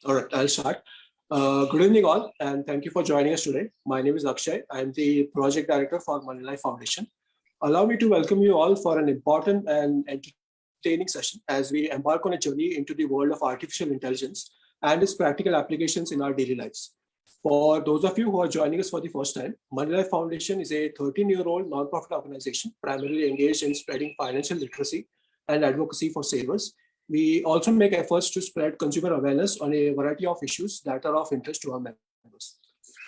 All right, I'll start. Good evening, all, and thank you for joining us today. My name is Akshay. I'm the project director for MoneyLife Foundation. Allow me to welcome you all for an important and entertaining session as we embark on a journey into the world of artificial intelligence and its practical applications in our daily lives. For those of you who are joining us for the first time, MoneyLife Foundation is a 13-year-old nonprofit organization primarily engaged in spreading financial literacy and advocacy for savers. We also make efforts to spread consumer awareness on a variety of issues that are of interest to our members.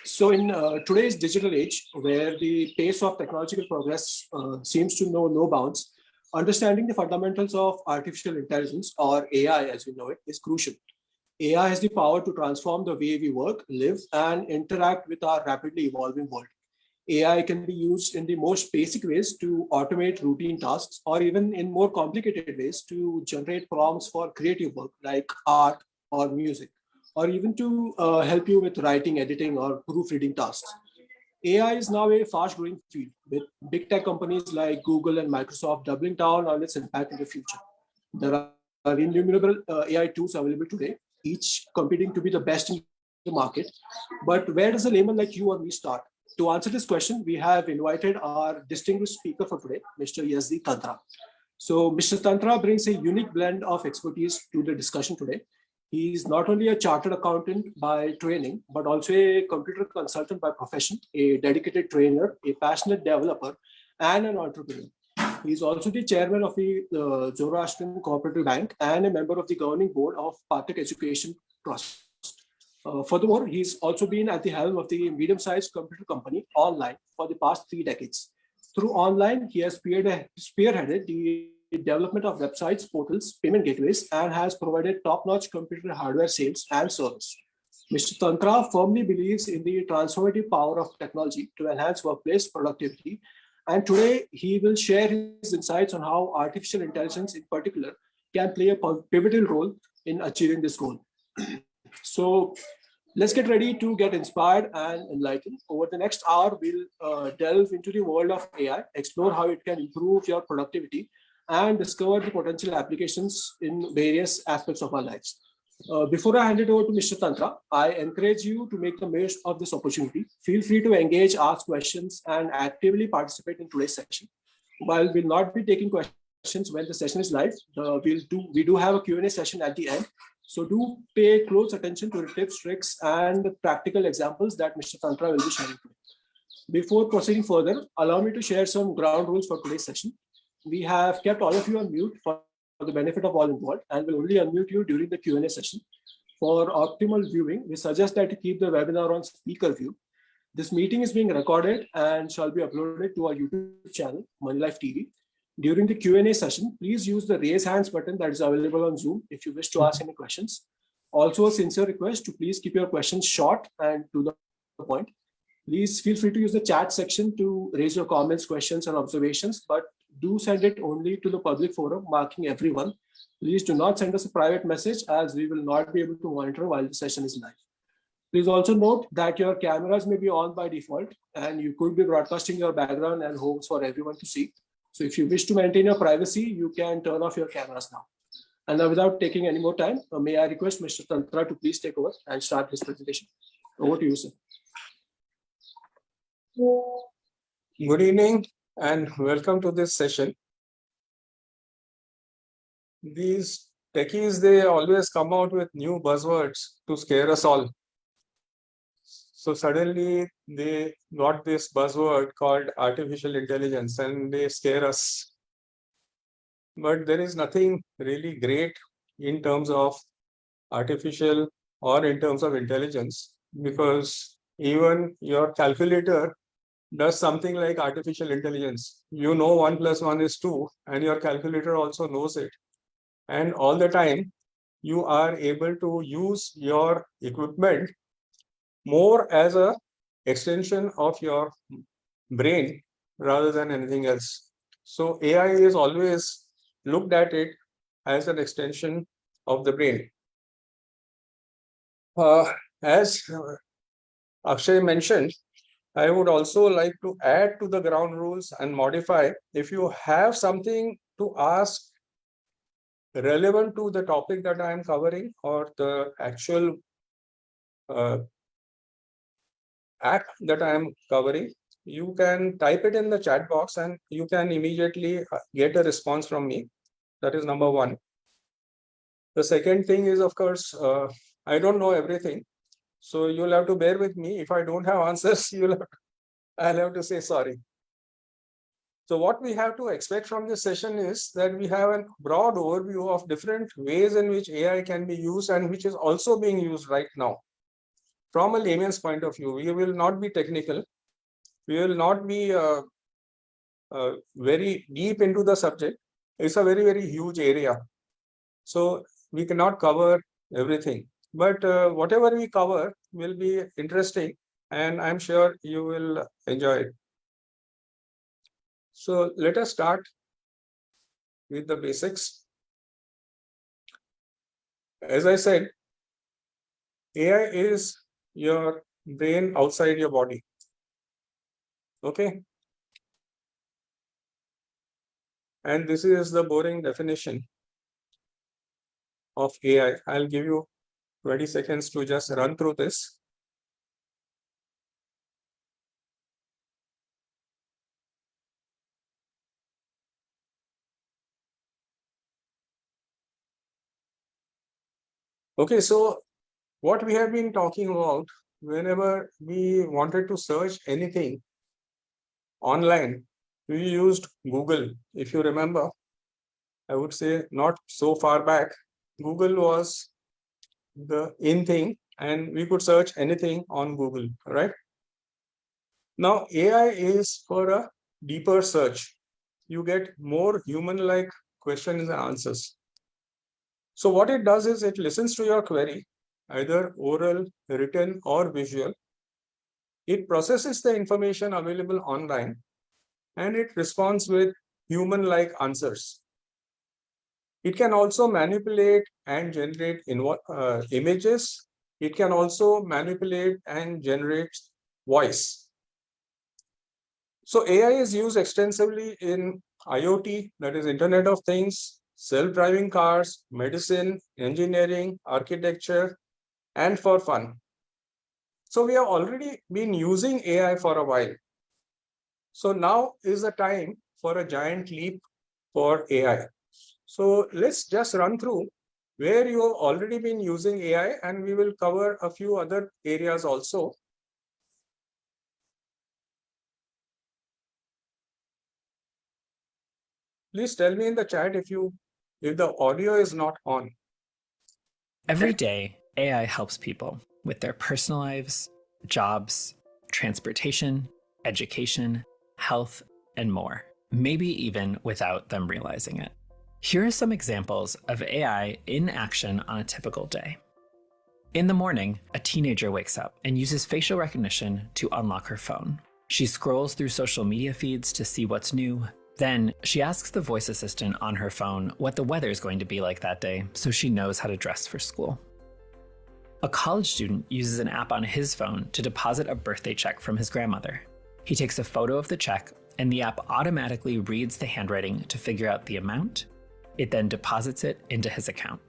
So, in today's digital age, where the pace of technological progress seems to know no bounds, understanding the fundamentals of artificial intelligence, or AI as we know it, is crucial. AI has the power to transform the way we work, live, and interact with our rapidly evolving world. AI can be used in the most basic ways to automate routine tasks, or even in more complicated ways to generate prompts for creative work like art or music, or even to help you with writing, editing, or proofreading tasks. AI is now a fast growing field, with big tech companies like Google and Microsoft doubling down on its impact in the future. There are innumerable AI tools available today, each competing to be the best in the market. But where does a layman like you or me start? To answer this question, we have invited our distinguished speaker for today, Mr. Yazdi Tantra. So, Mr. Tantra brings a unique blend of expertise to the discussion today. He is not only a chartered accountant by training, but also a computer consultant by profession, a dedicated trainer, a passionate developer, and an entrepreneur. He is also the chairman of the Zoroastrian Cooperative Bank and a member of the governing board of Pathak Education Trust. Furthermore, he's also been at the helm of the medium-sized computer company online for the past 3 decades. Through online, he has spearheaded the development of websites, portals, payment gateways, and has provided top-notch computer hardware sales and service. Mr. Tantra firmly believes in the transformative power of technology to enhance workplace productivity, and today he will share his insights on how artificial intelligence in particular can play a pivotal role in achieving this goal. So let's get ready to get inspired and enlightened. Over the next hour, we'll delve into the world of AI, explore how it can improve your productivity, and discover the potential applications in various aspects of our lives. Before I hand it over to Mr. Tantra, I encourage you to make the most of this opportunity. Feel free to engage, ask questions, and actively participate in today's session. While we'll not be taking questions when the session is live, we do have a Q&A session at the end. So do pay close attention to the tips, tricks, and practical examples that Mr. Tantra will be sharing today. Before proceeding further, allow me to share some ground rules for today's session. We have kept all of you on mute for the benefit of all involved and will only unmute you during the Q&A session. For optimal viewing, we suggest that you keep the webinar on speaker view. This meeting is being recorded and shall be uploaded to our YouTube channel, MoneyLife TV. During the Q&A session, please use the raise hands button that is available on Zoom if you wish to ask any questions. Also, a sincere request to please keep your questions short and to the point. Please feel free to use the chat section to raise your comments, questions, and observations, but do send it only to the public forum, marking everyone. Please do not send us a private message as we will not be able to monitor while the session is live. Please also note that your cameras may be on by default and you could be broadcasting your background and homes for everyone to see. So if you wish to maintain your privacy, you can turn off your cameras now. And now, without taking any more time, may I request Mr. Tantra to please take over and start his presentation. Over to you, sir. Good evening and welcome to this session. These techies, they always come out with new buzzwords to scare us all. So suddenly they got this buzzword called artificial intelligence and they scare us. But there is nothing really great in terms of artificial or in terms of intelligence, because even your calculator does something like artificial intelligence. You know 1 + 1 is 2 and your calculator also knows it. And all the time you are able to use your equipment more as a extension of your brain rather than anything else. So AI is always looked at it as an extension of the brain. As Akshay mentioned, I would also like to add to the ground rules and modify. If you have something to ask relevant to the topic that I am covering or the actual act that I am covering, you can type it in the chat box and you can immediately get a response from me. That is number one. The second thing is, of course, I don't know everything. So you'll have to bear with me. If I don't have answers, I'll have to say sorry. So what we have to expect from this session is that we have a broad overview of different ways in which AI can be used and which is also being used right now. From a layman's point of view, we will not be technical. We will not be very deep into the subject. It's a very, very huge area. So we cannot cover everything. But whatever we cover will be interesting and I'm sure you will enjoy it. So let us start with the basics. As I said, AI is your brain outside your body. Okay. And this is the boring definition of AI. I'll give you 20 seconds to just run through this. Okay, so what we have been talking about, whenever we wanted to search anything online, we used Google. If you remember, I would say not so far back, Google was the in thing and we could search anything on Google, right? Now AI is for a deeper search. You get more human-like questions and answers. So what it does is it listens to your query, either oral, written, or visual. It processes the information available online and it responds with human-like answers. It can also manipulate and generate images. It can also manipulate and generate voice. So AI is used extensively in IoT, that is Internet of Things, self-driving cars, medicine, engineering, architecture, and for fun. So we have already been using AI for a while. So now is the time for a giant leap for AI. So let's just run through where you have already been using AI and we will cover a few other areas also. Please tell me in the chat if the audio is not on. Every day, AI helps people with their personal lives, jobs, transportation, education, health, and more, maybe even without them realizing it. Here are some examples of AI in action on a typical day. In the morning, a teenager wakes up and uses facial recognition to unlock her phone. She scrolls through social media feeds to see what's new. Then she asks the voice assistant on her phone what the weather is going to be like that day so she knows how to dress for school. A college student uses an app on his phone to deposit a birthday check from his grandmother. He takes a photo of the check and the app automatically reads the handwriting to figure out the amount. It then deposits it into his account.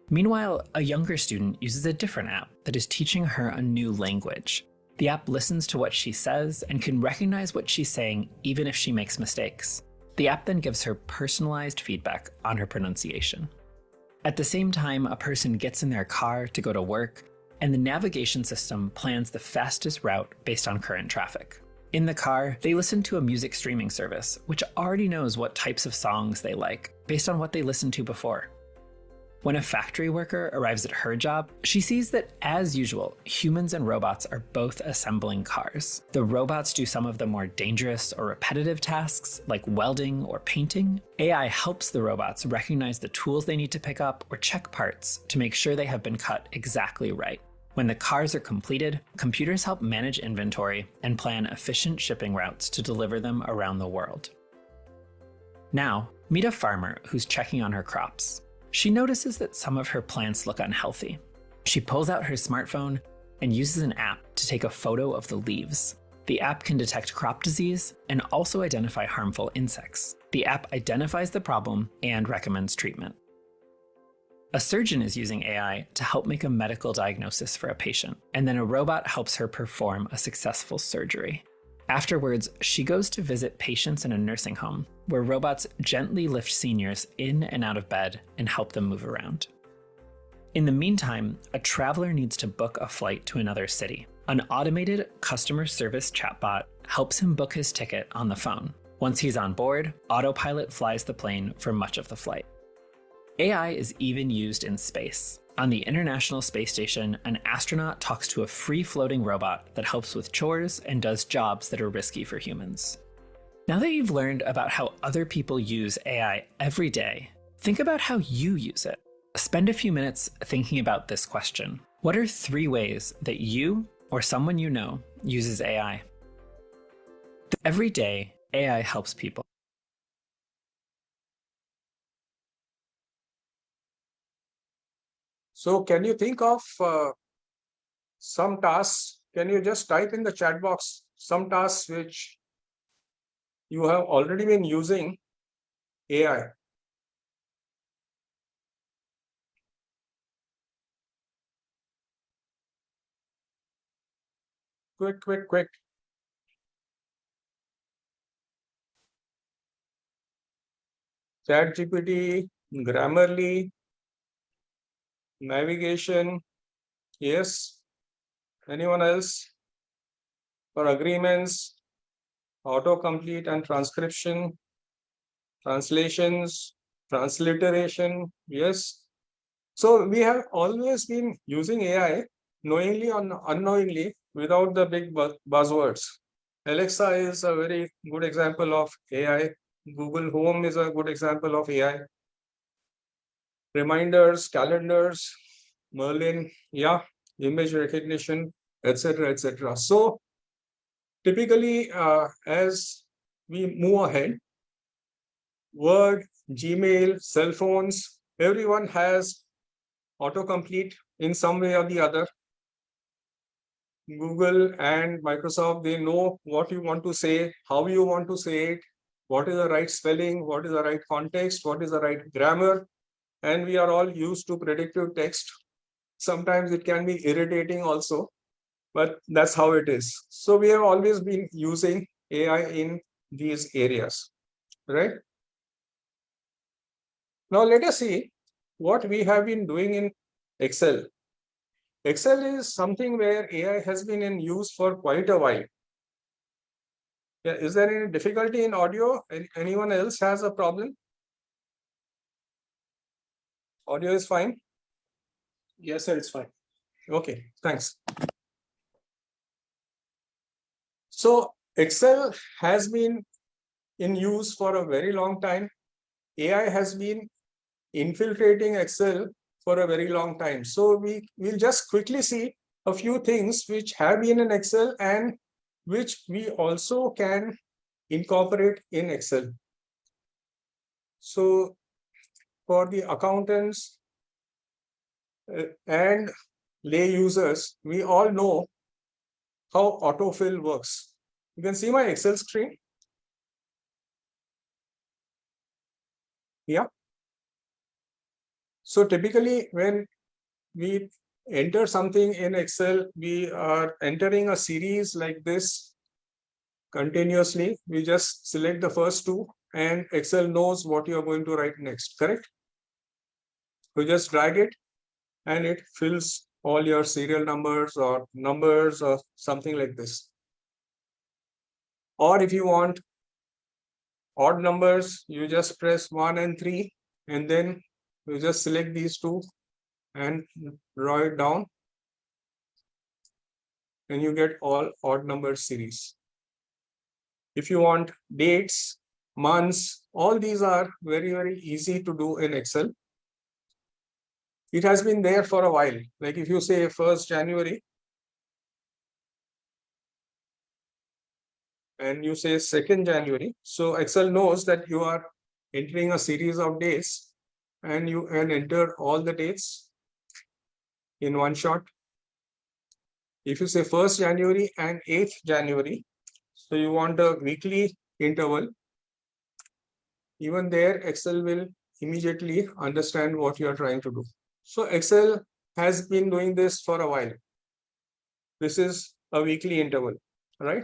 Meanwhile, a younger student uses a different app that is teaching her a new language. The app listens to what she says and can recognize what she's saying even if she makes mistakes. The app then gives her personalized feedback on her pronunciation. At the same time, a person gets in their car to go to work, and the navigation system plans the fastest route based on current traffic. In the car, they listen to a music streaming service, which already knows what types of songs they like based on what they listened to before. When a factory worker arrives at her job, she sees that, as usual, humans and robots are both assembling cars. The robots do some of the more dangerous or repetitive tasks, like welding or painting. AI helps the robots recognize the tools they need to pick up or check parts to make sure they have been cut exactly right. When the cars are completed, computers help manage inventory and plan efficient shipping routes to deliver them around the world. Now, meet a farmer who's checking on her crops. She notices that some of her plants look unhealthy. She pulls out her smartphone and uses an app to take a photo of the leaves. The app can detect crop disease and also identify harmful insects. The app identifies the problem and recommends treatment. A surgeon is using AI to help make a medical diagnosis for a patient, and then a robot helps her perform a successful surgery. Afterwards, she goes to visit patients in a nursing home, where robots gently lift seniors in and out of bed and help them move around. In the meantime, a traveler needs to book a flight to another city. An automated customer service chatbot helps him book his ticket on the phone. Once he's on board, autopilot flies the plane for much of the flight. AI is even used in space. On the International Space Station, an astronaut talks to a free-floating robot that helps with chores and does jobs that are risky for humans. Now that you've learned about how other people use AI every day, think about how you use it. Spend a few minutes thinking about this question. What are 3 ways that you or someone you know uses AI? Every day, AI helps people. So can you think of some tasks? Can you just type in the chat box some tasks which you have already been using AI? Quick. ChatGPT, Grammarly, navigation. Yes. Anyone else? For agreements, autocomplete and transcription, translations, transliteration. Yes. So we have always been using AI knowingly or unknowingly without the big buzzwords. Alexa is a very good example of AI. Google Home is a good example of AI. Reminders, calendars, Merlin, yeah, image recognition, etc. So typically, as we move ahead, Word, Gmail, cell phones, everyone has autocomplete in some way or the other. Google and Microsoft, they know what you want to say, how you want to say it, what is the right spelling, what is the right context, what is the right grammar. And we are all used to predictive text. Sometimes it can be irritating also, but that's how it is. So we have always been using AI in these areas, right? Now let us see what we have been doing in Excel. Excel is something where AI has been in use for quite a while. Yeah, is there any difficulty in audio? Anyone else has a problem? Audio is fine? Yes, sir, it's fine. Okay, thanks. So Excel has been in use for a very long time. AI has been infiltrating Excel for a very long time. So we'll just quickly see a few things which have been in Excel and which we also can incorporate in Excel. So for the accountants and lay users, we all know how autofill works. You can see my Excel screen. Yeah. So typically when we enter something in Excel, we are entering a series like this continuously. We just select the first 2 and Excel knows what you are going to write next, correct? You just drag it and it fills all your serial numbers or something like this. Or if you want odd numbers, you just press 1 and 3 and then you just select these 2 and draw it down and you get all odd number series. If you want dates, months, all these are very easy to do in Excel. It has been there for a while. Like if you say 1st January and you say 2nd January, so Excel knows that you are entering a series of days and you can enter all the dates in one shot. If you say 1st January and 8th January, so you want a weekly interval, even there Excel will immediately understand what you are trying to do. So Excel has been doing this for a while. This is a weekly interval, right?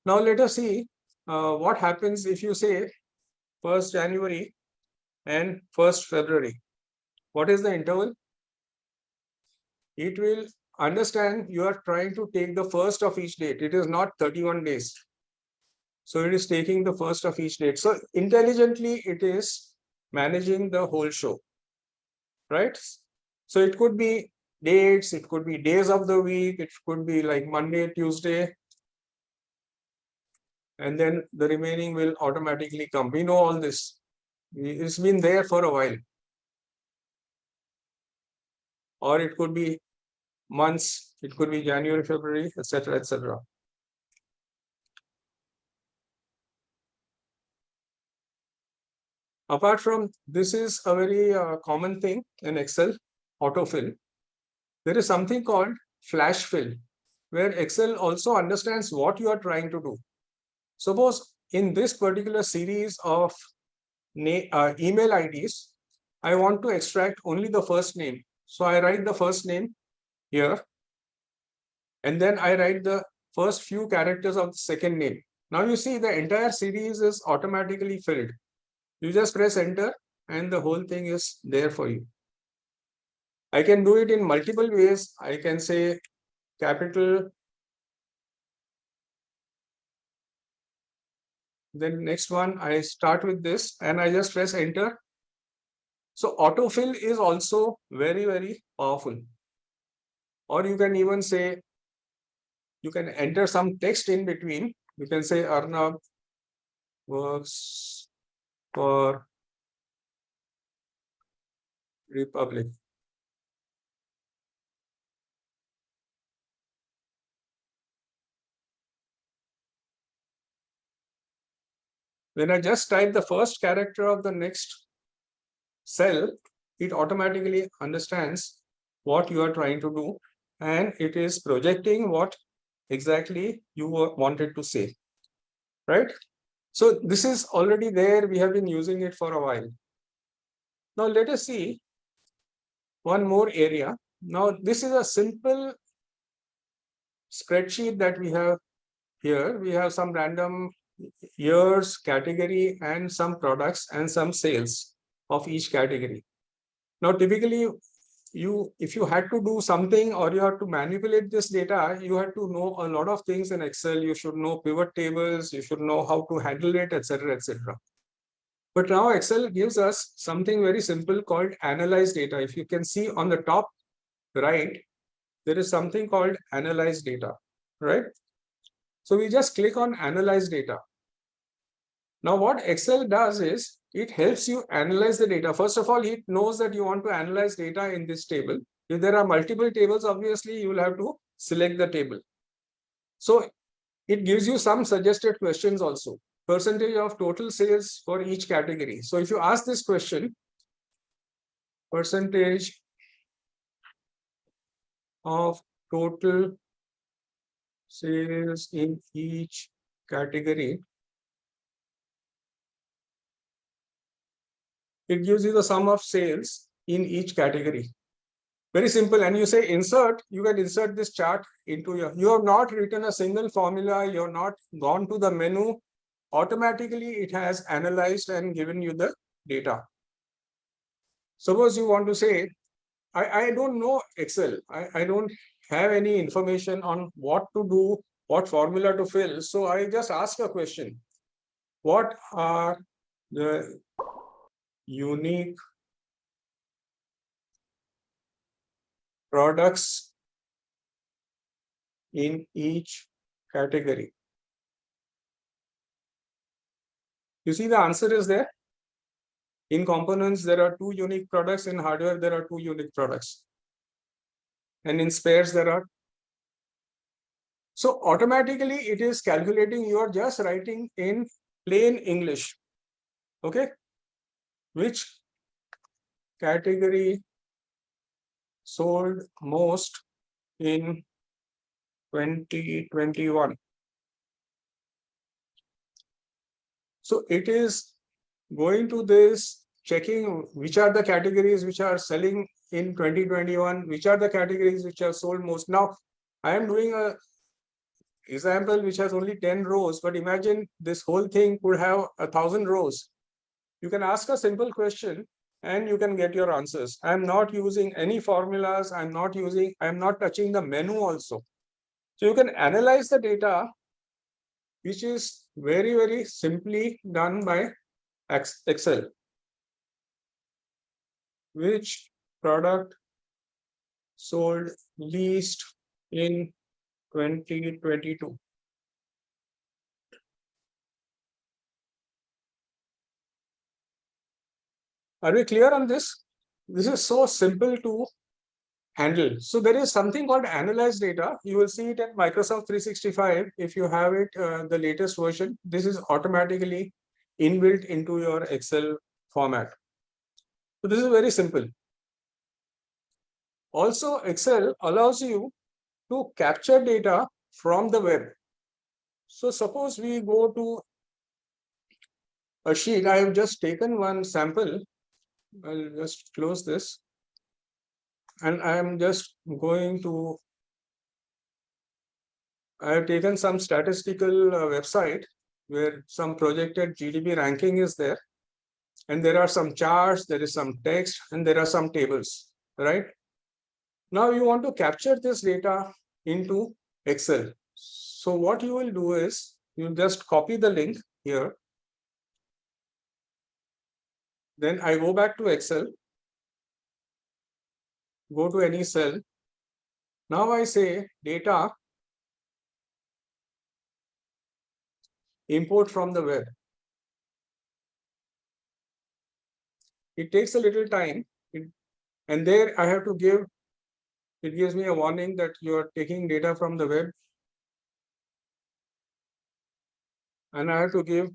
Now let us see what happens if you say 1st January and 1st February. What is the interval? It will understand you are trying to take the first of each date. It is not 31 days. So it is taking the first of each date. So intelligently, it is managing the whole show, right? So it could be dates, it could be days of the week, it could be like Monday, Tuesday, and then the remaining will automatically come. We know all this. It's been there for a while. Or it could be months, it could be January, February, etc., etc. Apart from this is a very common thing in Excel, autofill. There is something called flash fill, where Excel also understands what you are trying to do. Suppose in this particular series of email IDs, I want to extract only the first name. So I write the first name here, and then I write the first few characters of the second name. Now you see the entire series is automatically filled. You just press enter and the whole thing is there for you. I can do it in multiple ways. I can say capital, then next one, I start with this and I just press enter. So autofill is also very, very powerful. Or you can even say, you can enter some text in between. You can say Arnab works for Republic. When I just type the first character of the next cell, it automatically understands what you are trying to do and it is projecting what exactly you wanted to say, right? So this is already there. We have been using it for a while. Now let us see one more area. Now this is a simple spreadsheet that we have here. We have some random years, category, and some products and some sales of each category. Now typically, if you had to do something or you have to manipulate this data, you have to know a lot of things in Excel. You should know pivot tables, you should know how to handle it, etc., etc. But now Excel gives us something very simple called analyze data. If you can see on the top right, there is something called analyze data, right? So we just click on analyze data. Now what Excel does is it helps you analyze the data. First of all, it knows that you want to analyze data in this table. If there are multiple tables, obviously you will have to select the table. So it gives you some suggested questions also. Percentage of total sales for each category. So if you ask this question, percentage of total sales in each category, it gives you the sum of sales in each category. Very simple. And you say insert, you can insert this chart into you have not written a single formula, you have not gone to the menu. Automatically, it has analyzed and given you the data. Suppose you want to say, I don't know Excel. I don't have any information on what to do, what formula to fill. So I just ask a question. What are the unique products in each category? You see the answer is there. In components, there are 2 unique products. In hardware, there are 2 unique products. And in spares, there are. So automatically, it is calculating. You are just writing in plain English. Okay. Which category sold most in 2021? So it is going to this, checking which are the categories which are selling in 2021, which are the categories which are sold most. Now, I am doing a example which has only 10 rows, but imagine this whole thing could have 1,000 rows. You can ask a simple question and you can get your answers. I'm not using any formulas. I'm not touching the menu also. So you can analyze the data, which is very, very simply done by Excel. Which product sold least in 2022? Are we clear on this? This is so simple to handle. So there is something called analyze data. You will see it in Microsoft 365. If you have it, the latest version, this is automatically inbuilt into your Excel format. So this is very simple. Also, Excel allows you to capture data from the web. So suppose we go to a sheet. I have just taken one sample. I'll just close this. And I am just going to, I have taken some statistical website where some projected GDP ranking is there. And there are some charts, there is some text, and there are some tables, right? Now you want to capture this data into Excel. So what you will do is you just copy the link here. Then I go back to Excel, go to any cell. Now I say data, import from the web. It takes a little time. And there I have to give, it gives me a warning that you are taking data from the web. And I have to give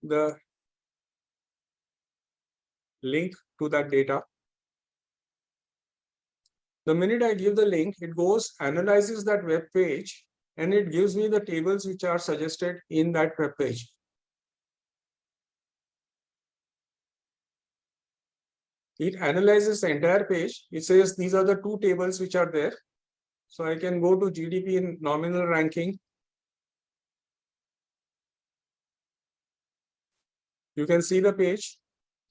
the link to that data. The minute I give the link, it goes, analyzes that web page, and it gives me the tables which are suggested in that web page. It analyzes the entire page. It says these are the two tables which are there. So I can go to GDP in nominal ranking. You can see the page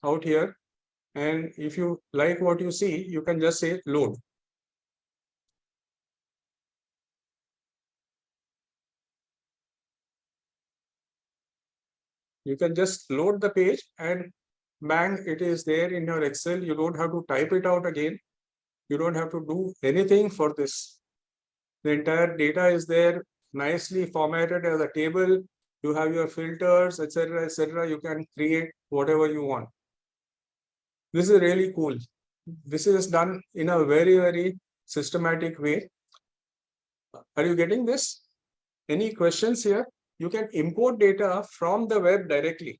out here. And if you like what you see, you can just say load. You can just load the page and bang, it is there in your Excel. You don't have to type it out again. You don't have to do anything for this. The entire data is there, nicely formatted as a table. You have your filters, etc., etc. You can create whatever you want. This is really cool. This is done in a very, very systematic way. Are you getting this? Any questions here? You can import data from the web directly.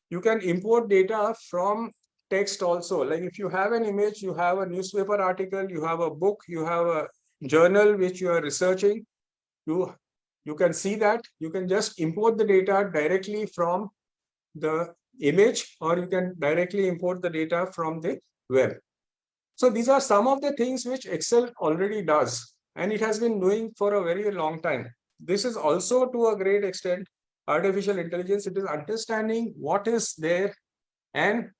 You can import data from text also. Like if you have an image, you have a newspaper article, you have a book, you have a journal which you are researching, you can see that. You can just import the data directly from the image, or you can directly import the data from the web. So these are some of the things which Excel already does, and it has been doing for a very long time. This is also to a great extent artificial intelligence. It is understanding what is there and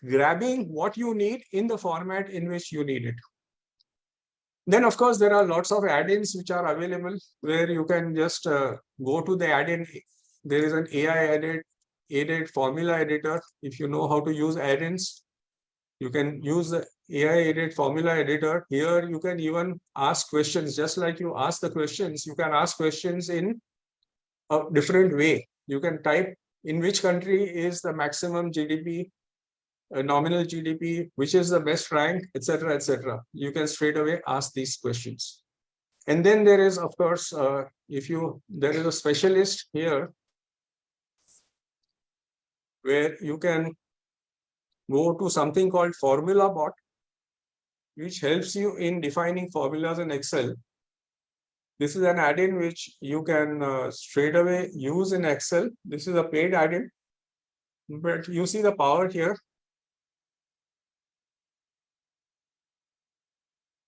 grabbing what you need in the format in which you need it. Then, of course, there are lots of add-ins which are available where you can just go to the add-in. There is an AI aided formula editor. If you know how to use add-ins, you can use the AI-aided formula editor. Here, you can even ask questions. Just like you ask the questions, you can ask questions in a different way. You can type in which country is the maximum GDP, nominal GDP, which is the best rank, etc., etc. You can straight away ask these questions. And then there is, of course, there is a specialist here where you can go to something called Formula Bot, which helps you in defining formulas in Excel. This is an add-in which you can straight away use in Excel. This is a paid add-in. But you see the power here.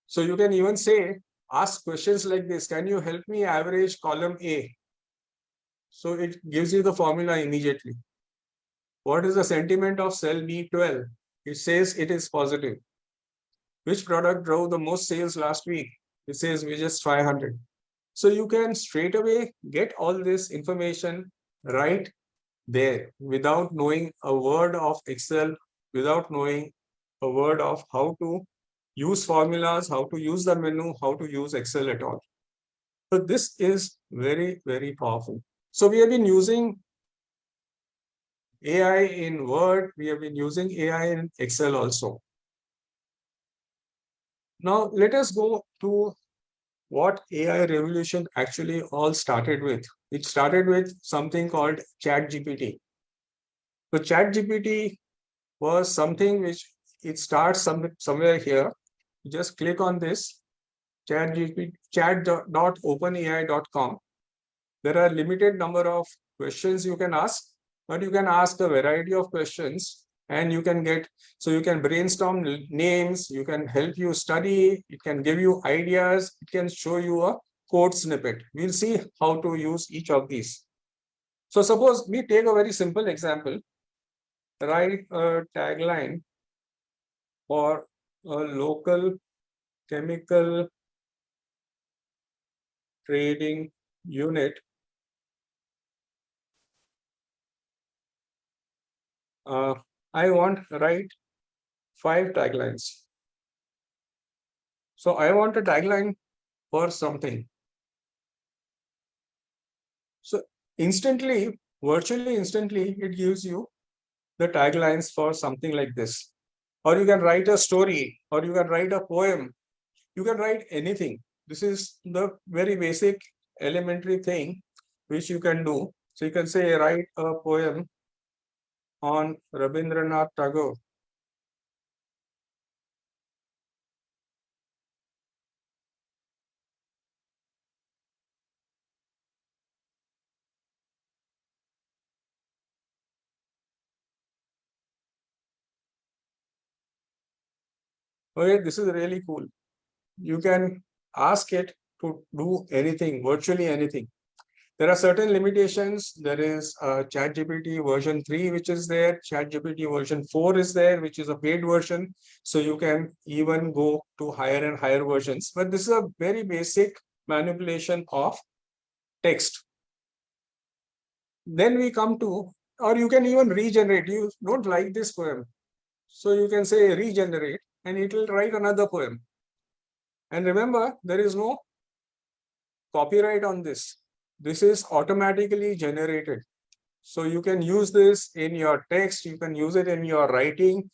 So you can even say, ask questions like this. Can you help me average column A? So it gives you the formula immediately. What is the sentiment of cell B12? It says it is positive. Which product drove the most sales last week? It says we just 500. So you can straight away get all this information right there without knowing a word of Excel, without knowing a word of how to use formulas, how to use the menu, how to use Excel at all. So this is very, very powerful. So we have been using AI in Word, we have been using AI in Excel also. Now let us go to what AI revolution actually all started with. It started with something called ChatGPT. So ChatGPT was something which it starts somewhere here. You just click on this chat.openai.com. There are limited number of questions you can ask, but you can ask a variety of questions and you can get, so you can brainstorm names, you can help you study, it can give you ideas, it can show you a code snippet. We'll see how to use each of these. So suppose we take a very simple example, write a tagline for a local chemical trading unit. I want to write 5 taglines. So I want a tagline for something. So instantly, virtually instantly, it gives you the taglines for something like this. Or you can write a story, or you can write a poem. You can write anything. This is the very basic elementary thing which you can do. So you can say, write a poem on Rabindranath Tagore. Okay, this is really cool. You can ask it to do anything, virtually anything. There are certain limitations. There is ChatGPT version 3, which is there. ChatGPT version 4 is there, which is a paid version. So you can even go to higher and higher versions. But this is a very basic manipulation of text. Then we come to, or you can even regenerate. You don't like this poem. So you can say regenerate and it will write another poem. And remember, there is no copyright on this. This is automatically generated. So you can use this in your text, you can use it in your writing,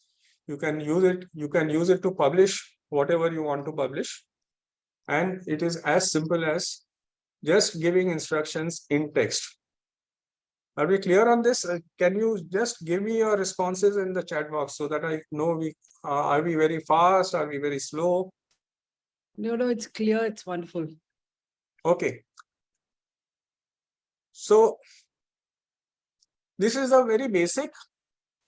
you can use it to publish whatever you want to publish. And it is as simple as just giving instructions in text. Are we clear on this? Can you just give me your responses in the chat box so that I know are we very fast? Are we very slow? No, it's clear. It's wonderful. Okay. So this is a very basic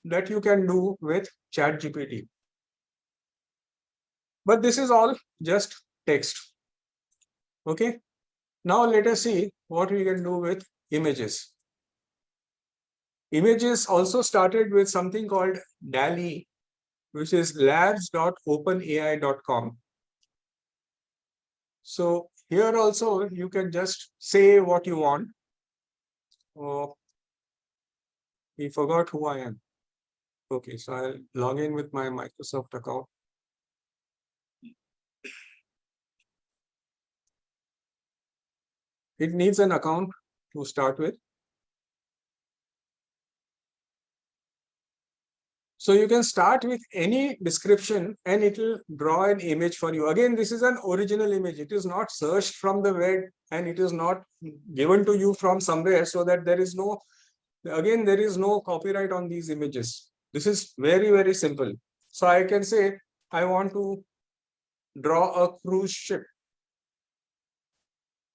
that you can do with ChatGPT. But this is all just text. Okay. Now let us see what we can do with images. Images also started with something called DALL-E, which is labs.openai.com. So here also you can just say what you want. Oh, we forgot who I am. Okay, so I'll log in with my Microsoft account. It needs an account to start with. So you can start with any description and it will draw an image for you. Again, this is an original image. It is not searched from the web and it is not given to you from somewhere, so that there is no copyright on these images. This is very, very simple. So I can say, I want to draw a cruise ship.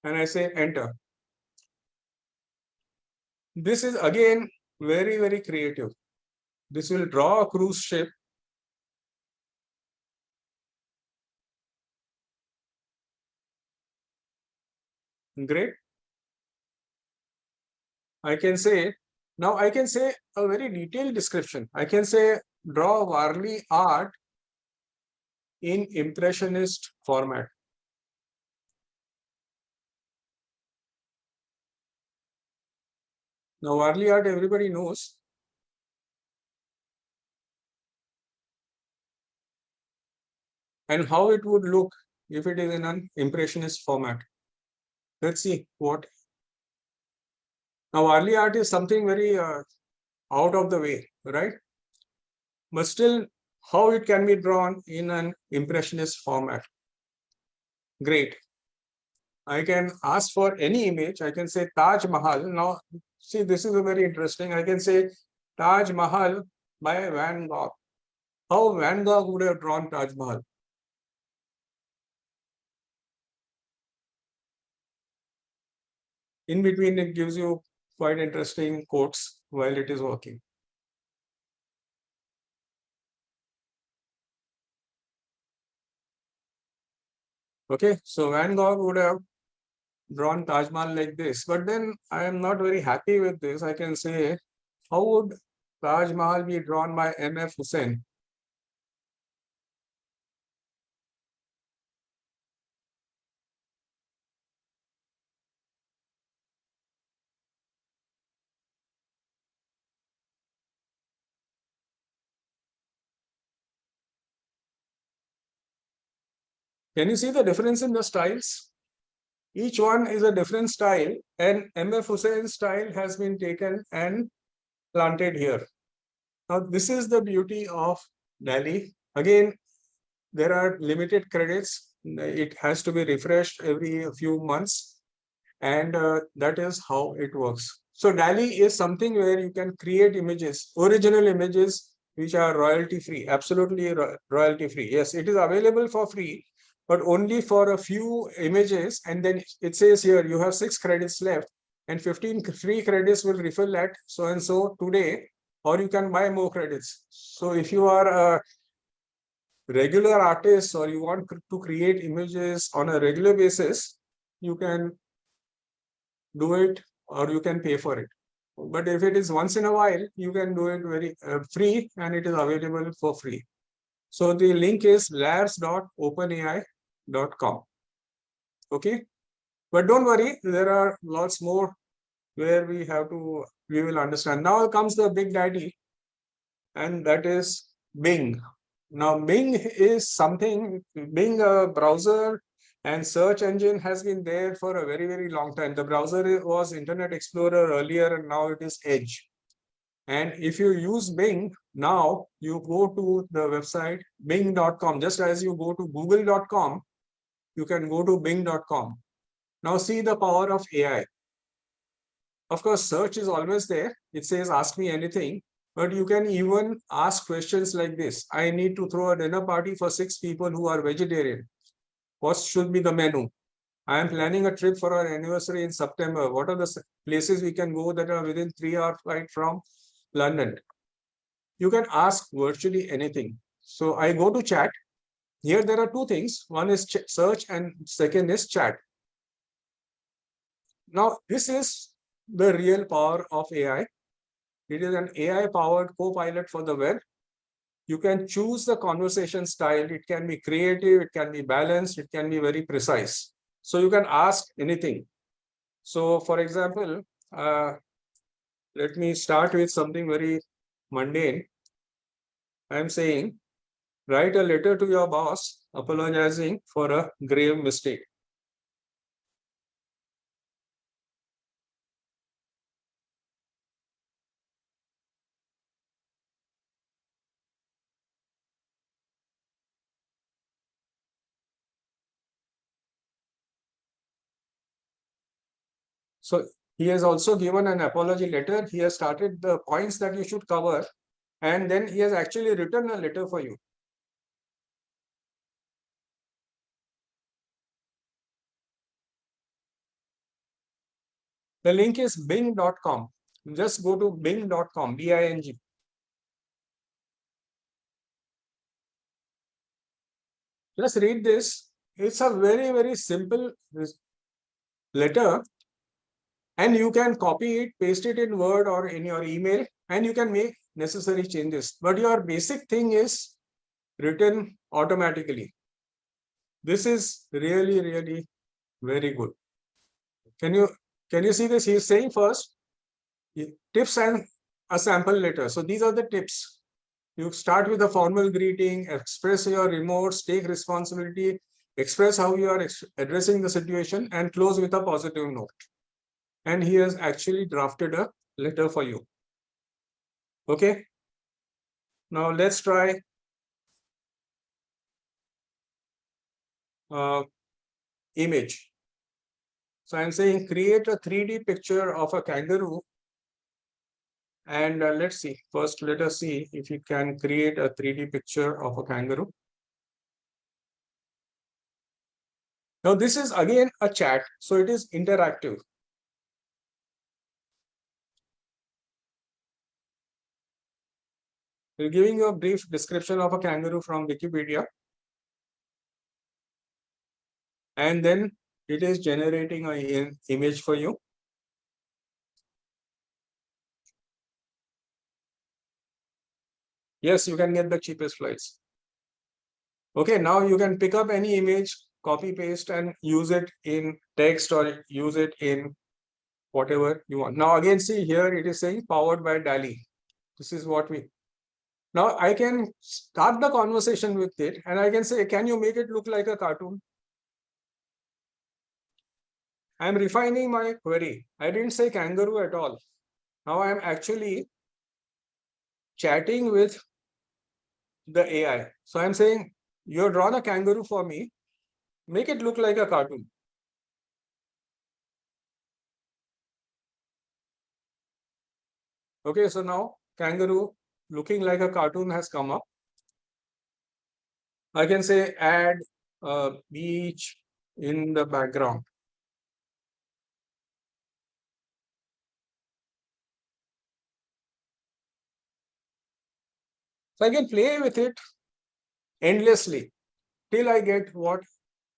And I say enter. This is again very, very creative. this will draw a cruise ship. Great. I can say, now I can say a very detailed description. I can say draw Varley art in impressionist format. Now Varley art everybody knows. And how it would look if it is in an impressionist format. Let's see what. Now Varley art is something very out of the way, right? But still, how it can be drawn in an impressionist format. Great. I can ask for any image. I can say Taj Mahal. Now, see, this is a very interesting. I can say Taj Mahal by Van Gogh. How Van Gogh would have drawn Taj Mahal? In between, it gives you quite interesting quotes while it is working. Okay, so Van Gogh would have drawn Taj Mahal like this, but then I am not very happy with this. I can say, how would Taj Mahal be drawn by M.F. Hussain? Can you see the difference in the styles? Each one is a different style, and M.F. Hussein's style has been taken and planted here. Now, this is the beauty of DALL-E. Again, there are limited credits. It has to be refreshed every few months, and that is how it works. So DALL-E is something where you can create images, original images, which are royalty free, absolutely royalty free. Yes, it is available for free, but only for a few images. And then it says here, you have 6 credits left and 15 free credits will refill at so and so today, or you can buy more credits. So if you are a regular artist or you want to create images on a regular basis, you can do it or you can pay for it. But if it is once in a while, you can do it very free, and it is available for free. So the link is labs.openai.com. Okay, but don't worry, there are lots more where we will understand. Now comes the big daddy, and that is Bing. Now Bing is something, Bing a browser and search engine has been there for a very, very long time. The browser was Internet Explorer earlier, and now it is Edge. And if you use Bing, now you go to the website bing.com. Just as you go to google.com, you can go to bing.com. Now see the power of AI. Of course, search is always there. It says, ask me anything. But you can even ask questions like this. I need to throw a dinner party for 6 people who are vegetarian. What should be the menu? I am planning a trip for our anniversary in September. What are the places we can go that are within 3-hour flight from London? You can ask virtually anything. So I go to chat. Here there are 2 things. One is search and second is chat. Now this is the real power of AI. It is an AI-powered co-pilot for the web. You can choose the conversation style. It can be creative, it can be balanced, it can be very precise. So you can ask anything. So for example, let me start with something very mundane. I'm saying, write a letter to your boss apologizing for a grave mistake. So he has also given an apology letter. He has started the points that you should cover, and then he has actually written a letter for you. The link is bing.com. Just go to bing.com, B-I-N-G. Just read this. It's a very, very simple letter, and you can copy it, paste it in Word or in your email, and you can make necessary changes. But your basic thing is written automatically. This is really, really very good. Can you see this? He's saying first tips and a sample letter. So these are the tips. You start with a formal greeting, express your remorse, take responsibility, express how you are addressing the situation, and close with a positive note. And he has actually drafted a letter for you. Okay. Now let's try image. So I'm saying create a 3D picture of a kangaroo. And let's see. First, let us see if you can create a 3D picture of a kangaroo. Now, this is again a chat, so it is interactive. We're giving you a brief description of a kangaroo from Wikipedia. And then it is generating an image for you. Yes, you can get the cheapest flights. Okay, now you can pick up any image, copy paste, and use it in text or use it in whatever you want. Now again, see here it is saying powered by DALL-E. This is what we. Now I can start the conversation with it and I can say, can you make it look like a cartoon? I'm refining my query. I didn't say kangaroo at all. Now I'm actually chatting with the AI. So I'm saying, you've drawn a kangaroo for me. Make it look like a cartoon. Okay, so now kangaroo looking like a cartoon has come up. I can say add a beach in the background. So I can play with it endlessly till I get what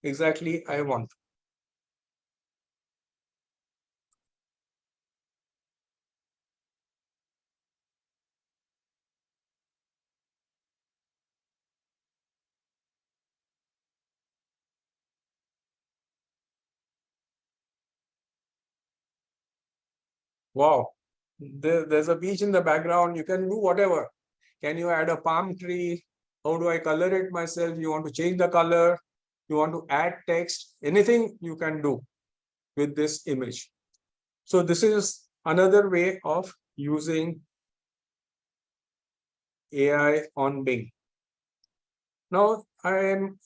exactly I want. Wow, there's a beach in the background. You can do whatever. Can you add a palm tree? How do I color it myself? You want to change the color? You want to add text? Anything you can do with this image. So this is another way of using AI on Bing. Now I am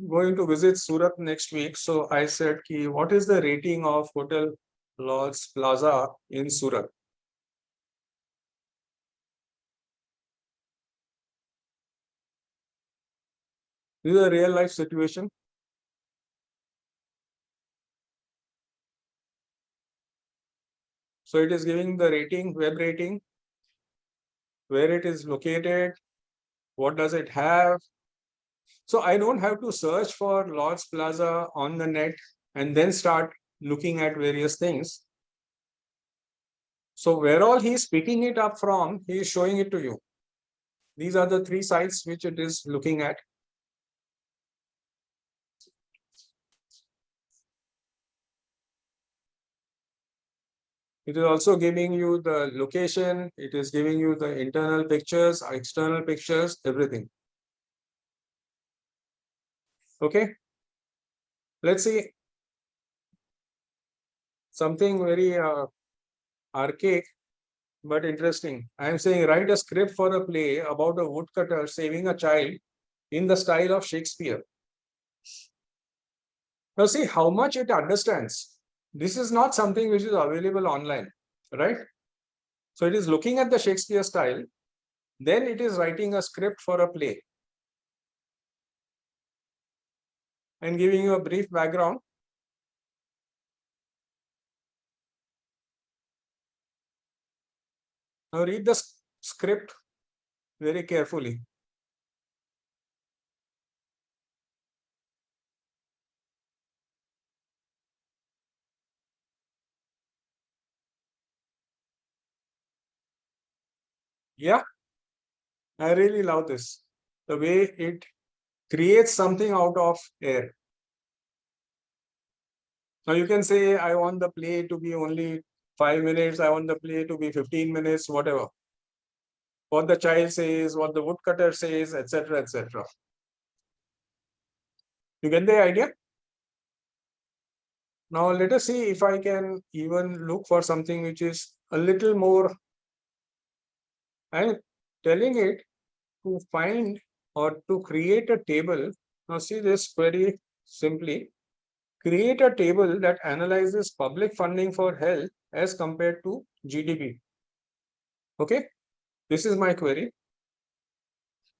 going to visit Surat next week. So I said, what is the rating of Hotel Lodge Plaza in Surat? This is a real life situation. So it is giving the rating, web rating, where it is located, what does it have. So I don't have to search for Lord's Plaza on the net and then start looking at various things. So where all he's picking it up from, he is showing it to you. These are the 3 sites which it is looking at. It is also giving you the location. It is giving you the internal pictures, external pictures, everything. Okay. Let's see something very archaic but interesting. I am saying write a script for a play about a woodcutter saving a child in the style of Shakespeare. Now see how much it understands. This is not something which is available online, right? So it is looking at the Shakespeare style, then it is writing a script for a play and giving you a brief background. Now read the script very carefully. Yeah, I really love this. The way it creates something out of air. Now you can say, I want the play to be only 5 minutes, I want the play to be 15 minutes, whatever. What the child says, what the woodcutter says, etc., etc. You get the idea? Now let us see if I can even look for something which is a little more. I'm telling it to find or to create a table. Now see this query simply. Create a table that analyzes public funding for health as compared to GDP. Okay, this is my query.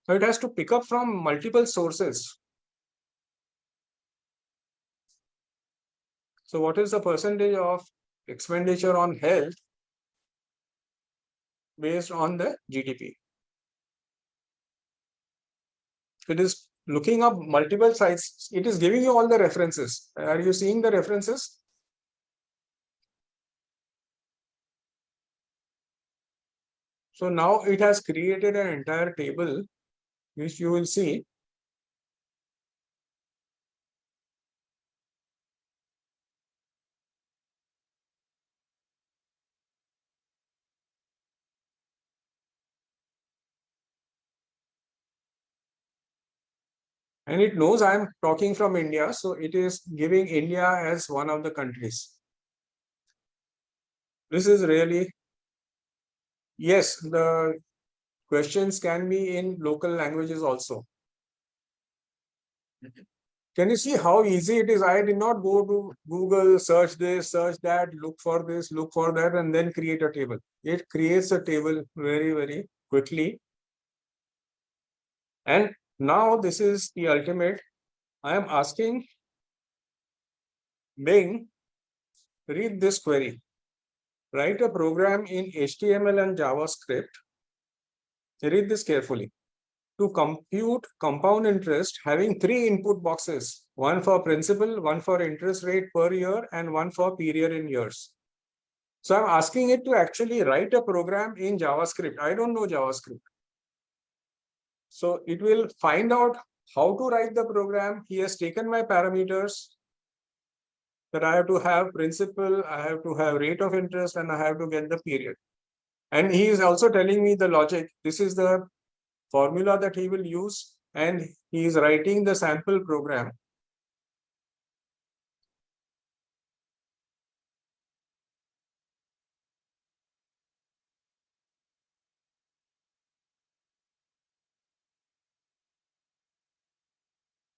So it has to pick up from multiple sources. So what is the percentage of expenditure on health based on the GDP? It is looking up multiple sites. It is giving you all the references. Are you seeing the references? So now it has created an entire table, which you will see. And it knows I'm talking from India, so it is giving India as one of the countries. This is really, yes, the questions can be in local languages also. Can you see how easy it is? I did not go to Google, search this, search that, look for this, look for that, and then create a table. It creates a table very, very quickly. And now this is the ultimate. I am asking Bing, read this query. Write a program in HTML and JavaScript. Read this carefully. To compute compound interest having 3 input boxes, one for principal, one for interest rate per year, and one for period in years. So I'm asking it to actually write a program in JavaScript. I don't know JavaScript. So it will find out how to write the program. He has taken my parameters that I have to have principal, I have to have rate of interest, and I have to get the period. And he is also telling me the logic. This is the formula that he will use, and he is writing the sample program.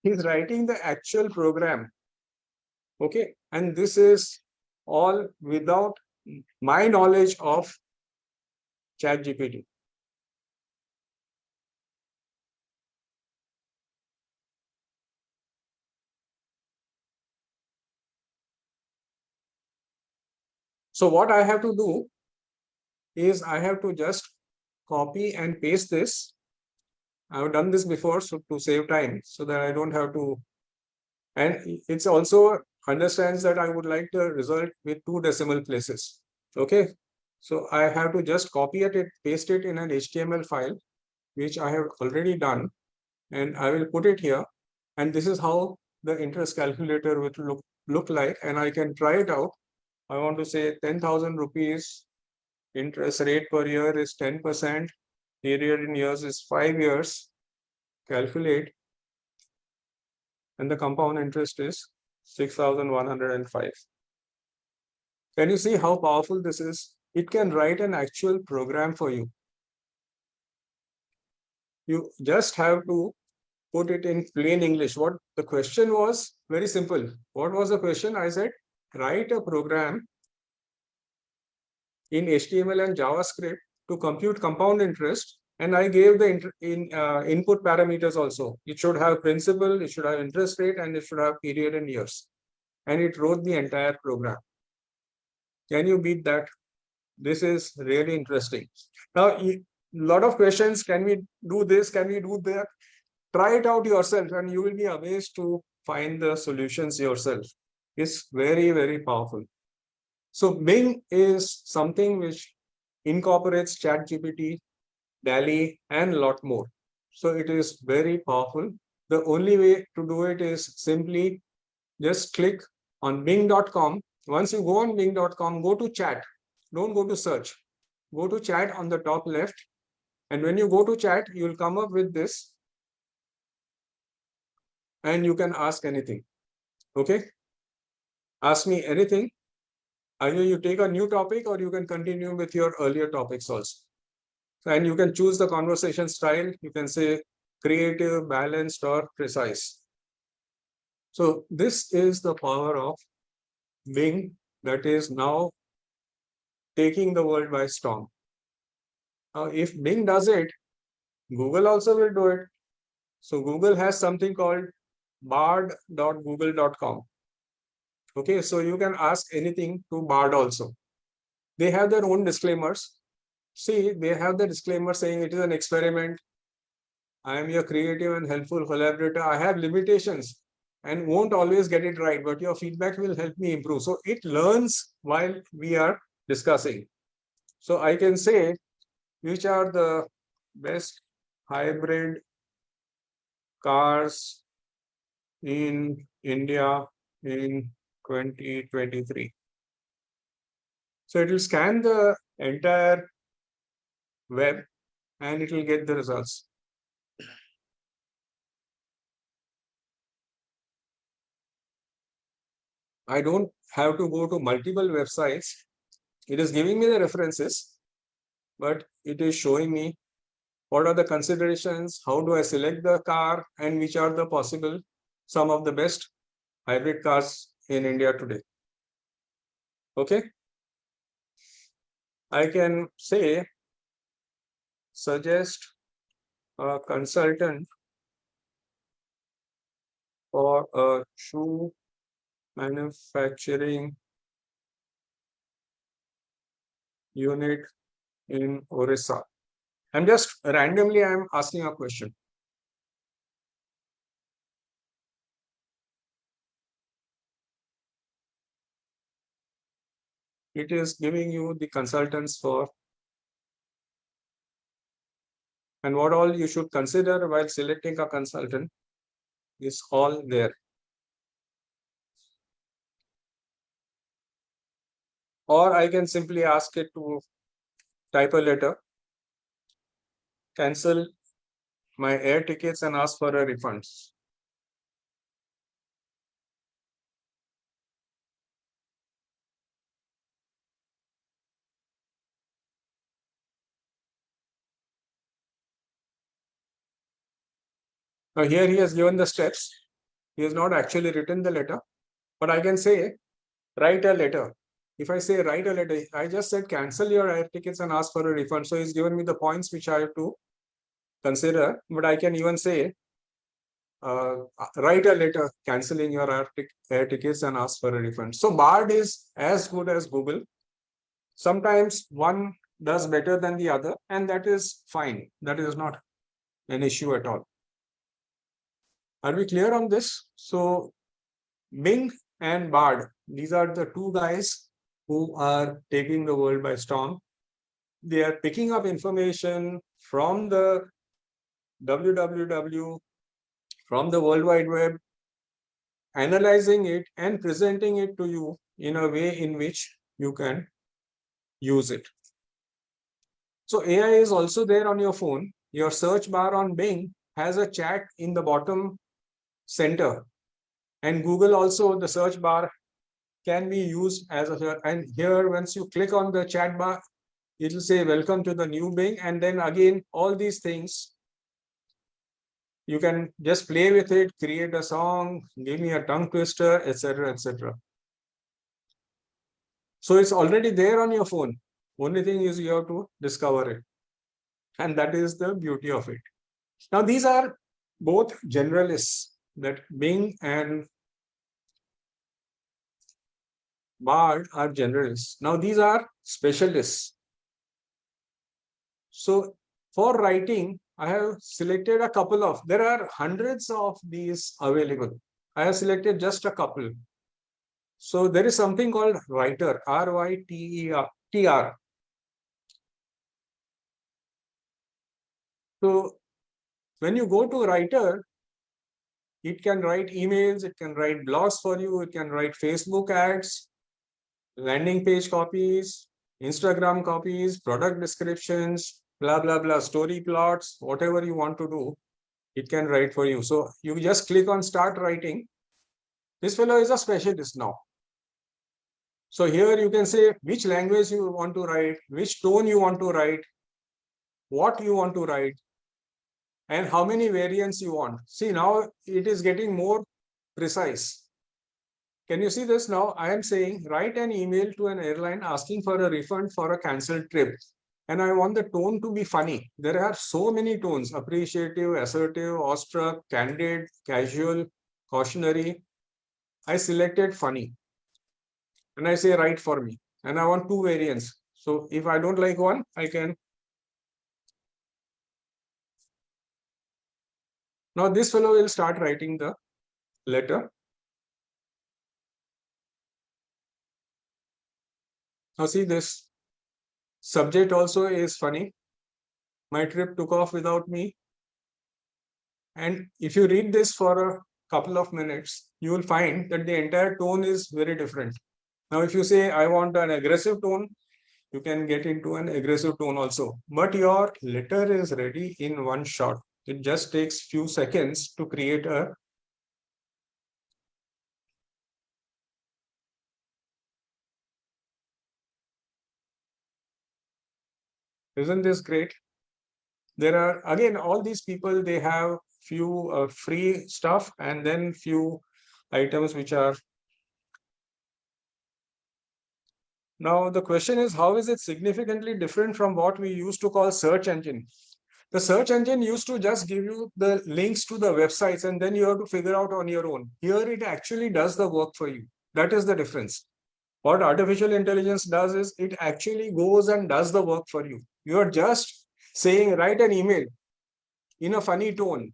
He's writing the actual program. Okay, and this is all without my knowledge of ChatGPT. So what I have to do is I have to just copy and paste this. I have done this before, so to save time, so that I don't have to. And it's also understands that I would like the result with 2 decimal places. Okay, so I have to just copy it, paste it in an HTML file, which I have already done, and I will put it here. And this is how the interest calculator will look like, and I can try it out. I want to say 10,000 rupees interest rate per year is 10%, period in years is 5 years, calculate, and the compound interest is 6,105. Can you see how powerful this is? It can write an actual program for you. You just have to put it in plain English. What the question was, very simple. What was the question? I said, write a program in HTML and JavaScript to compute compound interest. And I gave the input parameters also. It should have principal, it should have interest rate, and it should have period in years. And it wrote the entire program. Can you beat that? This is really interesting. Now, a lot of questions. Can we do this? Can we do that? Try it out yourself, and you will be amazed to find the solutions yourself. It's very, very powerful. So Bing is something which incorporates ChatGPT DALL-E, and a lot more. So it is very powerful. The only way to do it is simply just click on Bing.com. Once you go on Bing.com, go to chat. Don't go to search. Go to chat on the top left. And when you go to chat, you will come up with this. And you can ask anything. Okay? Ask me anything. Either you take a new topic or you can continue with your earlier topics also. And you can choose the conversation style. You can say creative, balanced, or precise. So this is the power of Bing that is now taking the world by storm. Now, if Bing does it, Google also will do it. So Google has something called bard.google.com. Okay, so you can ask anything to Bard also. They have their own disclaimers. See, they have the disclaimer saying it is an experiment. I am your creative and helpful collaborator. I have limitations and won't always get it right, but your feedback will help me improve. So it learns while we are discussing. So I can say which are the best hybrid cars in India in 2023. So it will scan the entire web and it will get the results. I don't have to go to multiple websites. It is giving me the references, but it is showing me what are the considerations, how do I select the car, and which are the possible, some of the best hybrid cars in India today. Okay. I can say, suggest a consultant for a shoe manufacturing unit in Orissa. I'm just randomly, I'm asking a question. It is giving you the consultants for and what all you should consider while selecting a consultant is all there. Or I can simply ask it to type a letter, cancel my air tickets and ask for a refund. Now here he has given the steps. He has not actually written the letter, but I can say, write a letter. If I say write a letter, I just said cancel your air tickets and ask for a refund. So he's given me the points which I have to consider, but I can even say, write a letter canceling your air tickets and ask for a refund. So Bard is as good as Google. Sometimes one does better than the other, and that is fine. That is not an issue at all. Are we clear on this? So Bing and Bard, these are the two guys who are taking the world by storm. They are picking up information from the www, from the World Wide Web, analyzing it and presenting it to you in a way in which you can use it. So AI is also there on your phone. Your search bar on Bing has a chat in the bottom center. And Google also, the search bar can be used as a, and here once you click on the chat bar, it will say welcome to the new Bing. And then again, all these things, you can just play with it, create a song, give me a tongue twister, etc., etc. So it's already there on your phone. Only thing is you have to discover it. And that is the beauty of it. Now, these are both generalists, that Bing and Bard are generalists. Now, these are specialists. So for writing, I have selected a couple of, there are hundreds of these available. I have selected just a couple. So there is something called Writer, R-Y-T-E-R. So when you go to writer, it can write emails, it can write blogs for you, it can write Facebook ads, landing page copies, Instagram copies, product descriptions, blah, blah, blah, story plots, whatever you want to do, it can write for you. So you just click on start writing. This fellow is a specialist now. So here you can say which language you want to write, which tone you want to write, what you want to write, and how many variants you want. See, now it is getting more precise. Can you see this now? I am saying write an email to an airline asking for a refund for a cancelled trip. And I want the tone to be funny. There are so many tones: appreciative, assertive, awestruck, candid, casual, cautionary. I selected funny. And I say write for me. And I want two variants. So if I don't like one, I can. Now this fellow will start writing the letter. Now see, this subject also is funny. My trip took off without me. And if you read this for a couple of minutes, you will find that the entire tone is very different. Now, if you say, I want an aggressive tone, you can get into an aggressive tone also. But your letter is ready in one shot. It just takes few seconds to create a. Isn't this great? There are, again, all these people, they have few free stuff and then few items which are. Now, the question is, how is it significantly different from what we used to call search engine? The search engine used to just give you the links to the websites and then you have to figure out on your own. Here, it actually does the work for you. That is the difference. What artificial intelligence does is it actually goes and does the work for you. You are just saying, write an email in a funny tone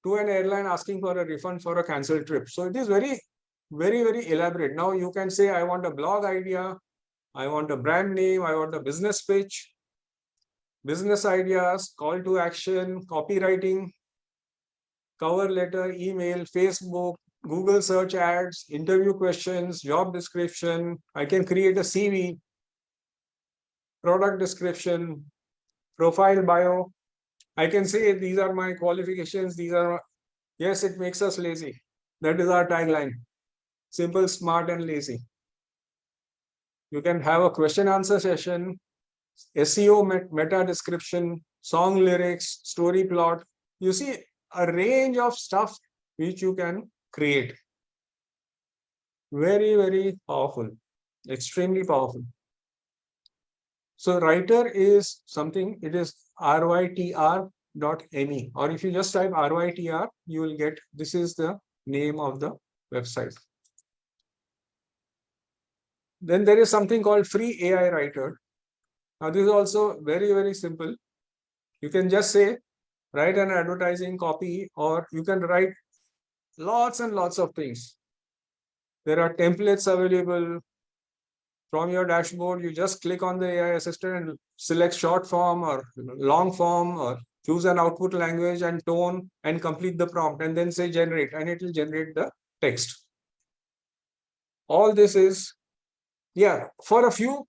to an airline asking for a refund for a cancelled trip. So it is very, very, very elaborate. Now you can say, I want a blog idea, I want a brand name, I want a business pitch, business ideas, call to action, copywriting, cover letter, email, Facebook, Google search ads, interview questions, job description. I can create a CV, product description, profile bio. I can say these are my qualifications. These are, yes, it makes us lazy. That is our tagline: simple, smart, and lazy. You can have a question answer session, SEO meta description, song lyrics, story plot. You see a range of stuff which you can create. Very, very powerful, extremely powerful. So writer is something, it is rytr.me, or if you just type rytr, you will get, this is the name of the website. Then there is something called free AI writer. Now this is also very, very simple. You can just say, write an advertising copy, or you can write lots and lots of things. There are templates available. From your dashboard, you just click on the AI assistant and select short form or long form, or choose an output language and tone and complete the prompt, and then say generate, and it will generate the text. All this is, yeah, for a few,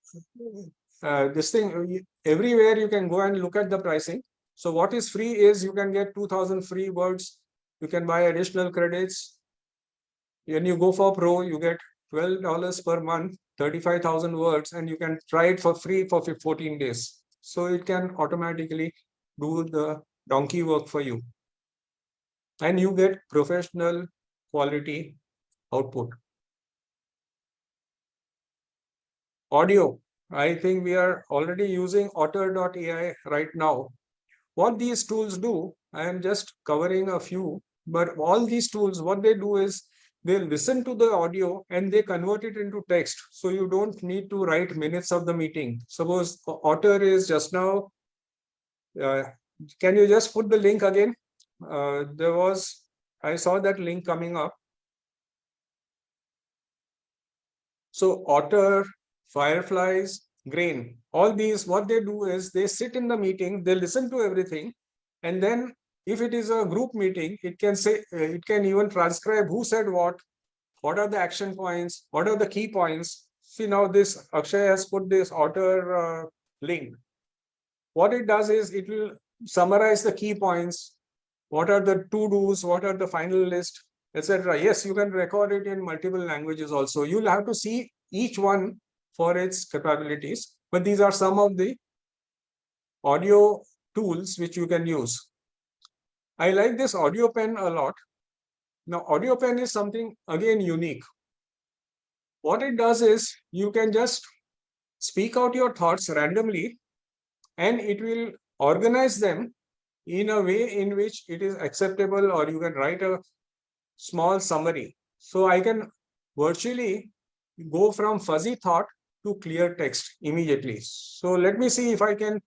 this thing, everywhere you can go and look at the pricing. So what is free is you can get 2000 free words. You can buy additional credits. When you go for pro, you get $12 per month, 35,000 words, and you can try it for free for 14 days. So it can automatically do the donkey work for you. And you get professional quality output. Audio. I think we are already using otter.ai right now. What these tools do, I am just covering a few, but all these tools, what they do is they listen to the audio and they convert it into text. So you don't need to write minutes of the meeting. Suppose Otter is just now, can you just put the link again? I saw that link coming up. So Otter, Fireflies, Grain, all these, what they do is they sit in the meeting, they listen to everything, And then if it is a group meeting, it can say, it can even transcribe who said what are the action points, what are the key points. See, now this Akshay has put this author link. What it does is it will summarize the key points. What are the to-dos? What are the final list, etc. Yes, you can record it in multiple languages also. You'll have to see each one for its capabilities. But these are some of the audio tools which you can use. I like this audio pen a lot. Now, audio pen is something again unique. What it does is you can just speak out your thoughts randomly and it will organize them in a way in which it is acceptable, or you can write a small summary. So I can virtually go from fuzzy thought to clear text immediately. So let me see if I can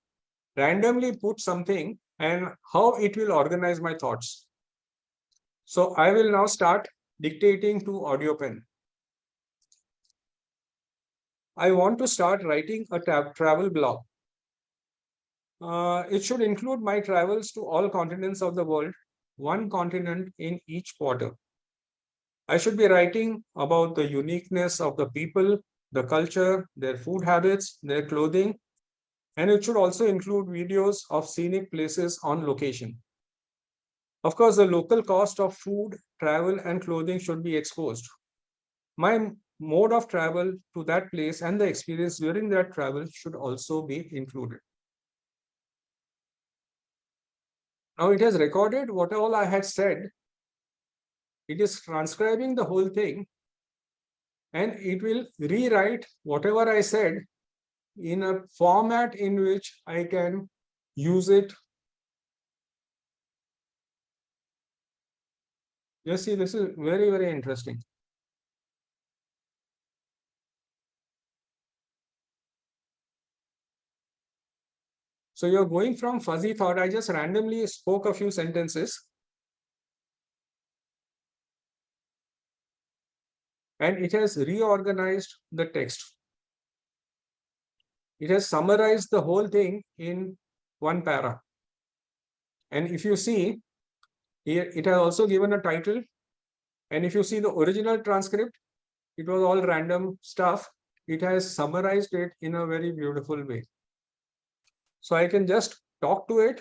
randomly put something and how it will organize my thoughts. So I will now start dictating to AudioPen. I want to start writing a travel blog. It should include my travels to all continents of the world, one continent in each quarter. I should be writing about the uniqueness of the people, the culture, their food habits, their clothing, and it should also include videos of scenic places on location. Of course, the local cost of food, travel, and clothing should be exposed. My mode of travel to that place and the experience during that travel should also be included. Now it has recorded what all I had said. It is transcribing the whole thing and it will rewrite whatever I said in a format in which I can use it. You see, this is very, very interesting. So you're going from fuzzy thought. I just randomly spoke a few sentences. And it has reorganized the text. It has summarized the whole thing in one para. And if you see, here it has also given a title. And if you see the original transcript, it was all random stuff. It has summarized it in a very beautiful way. So I can just talk to it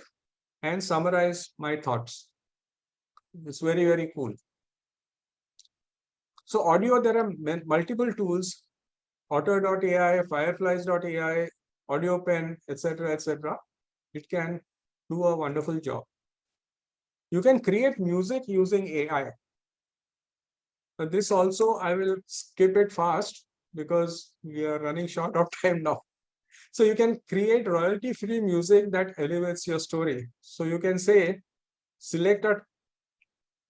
and summarize my thoughts. It's very, very cool. So audio, there are multiple tools, Otter.ai, Fireflies.ai, AudioPen, etc., etc. It can do a wonderful job. You can create music using AI. But this also, I will skip it fast because we are running short of time now. So you can create royalty-free music that elevates your story. So you can say, select a,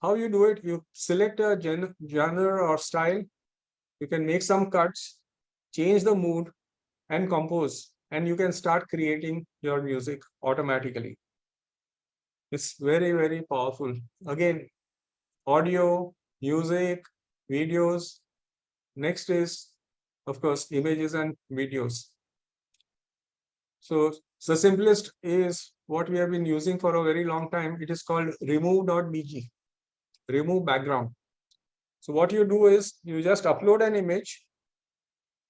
how you do it, you select a genre or style, you can make some cuts, change the mood and compose, and you can start creating your music automatically. It's very, very powerful. Again, audio, music, videos. Next is, of course, images and videos. So the simplest is what we have been using for a very long time. It is called remove.bg, remove background. So what you do is you just upload an image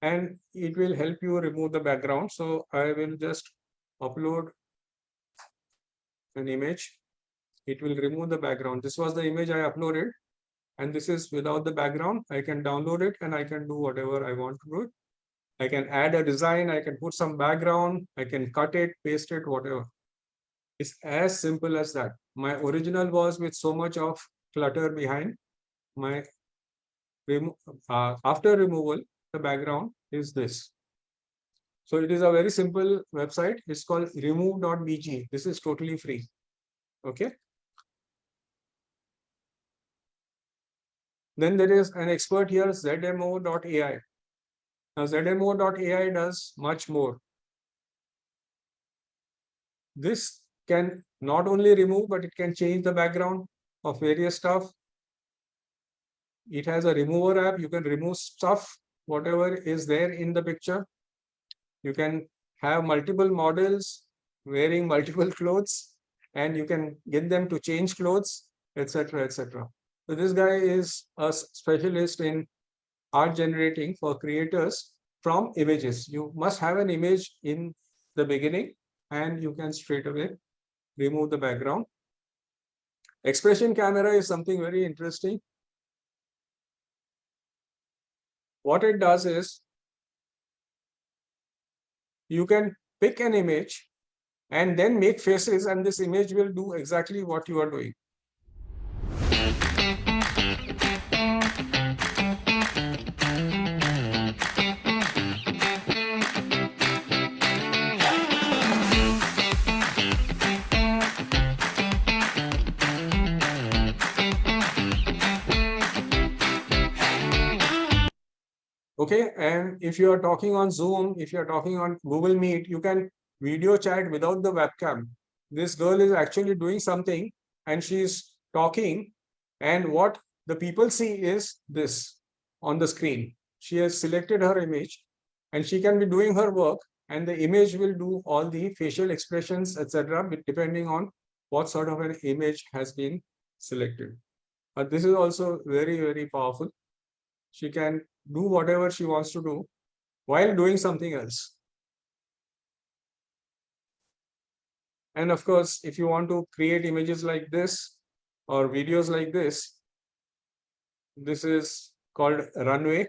and it will help you remove the background. So I will just upload an image. It will remove the background. This was the image I uploaded and this is without the background. I can download it and I can do whatever I want to do it. I can add a design, I can put some background, I can cut it, paste it, whatever. It's as simple as that. My original was with so much of clutter behind. My after removal, the background is this. So it is a very simple website. It's called remove.bg. This is totally free. Okay. Then there is an expert here, ZMO.ai. Now, ZMO.ai does much more. This can not only remove, but it can change the background of various stuff. It has a remover app. You can remove stuff, whatever is there in the picture. You can have multiple models wearing multiple clothes and you can get them to change clothes, etc., etc. So this guy is a specialist in art generating for creators from images. You must have an image in the beginning, and you can straight away remove the background. Expression camera is something very interesting. What it does is you can pick an image and then make faces, and this image will do exactly what you are doing. Okay, and if you are talking on Zoom, if you are talking on Google Meet, you can video chat without the webcam. This girl is actually doing something and she's talking, and what the people see is this on the screen. She has selected her image and she can be doing her work, and the image will do all the facial expressions, etc., depending on what sort of an image has been selected. But this is also very, very powerful. She can do whatever she wants to do while doing something else. And of course, if you want to create images like this or videos like this is called Runway.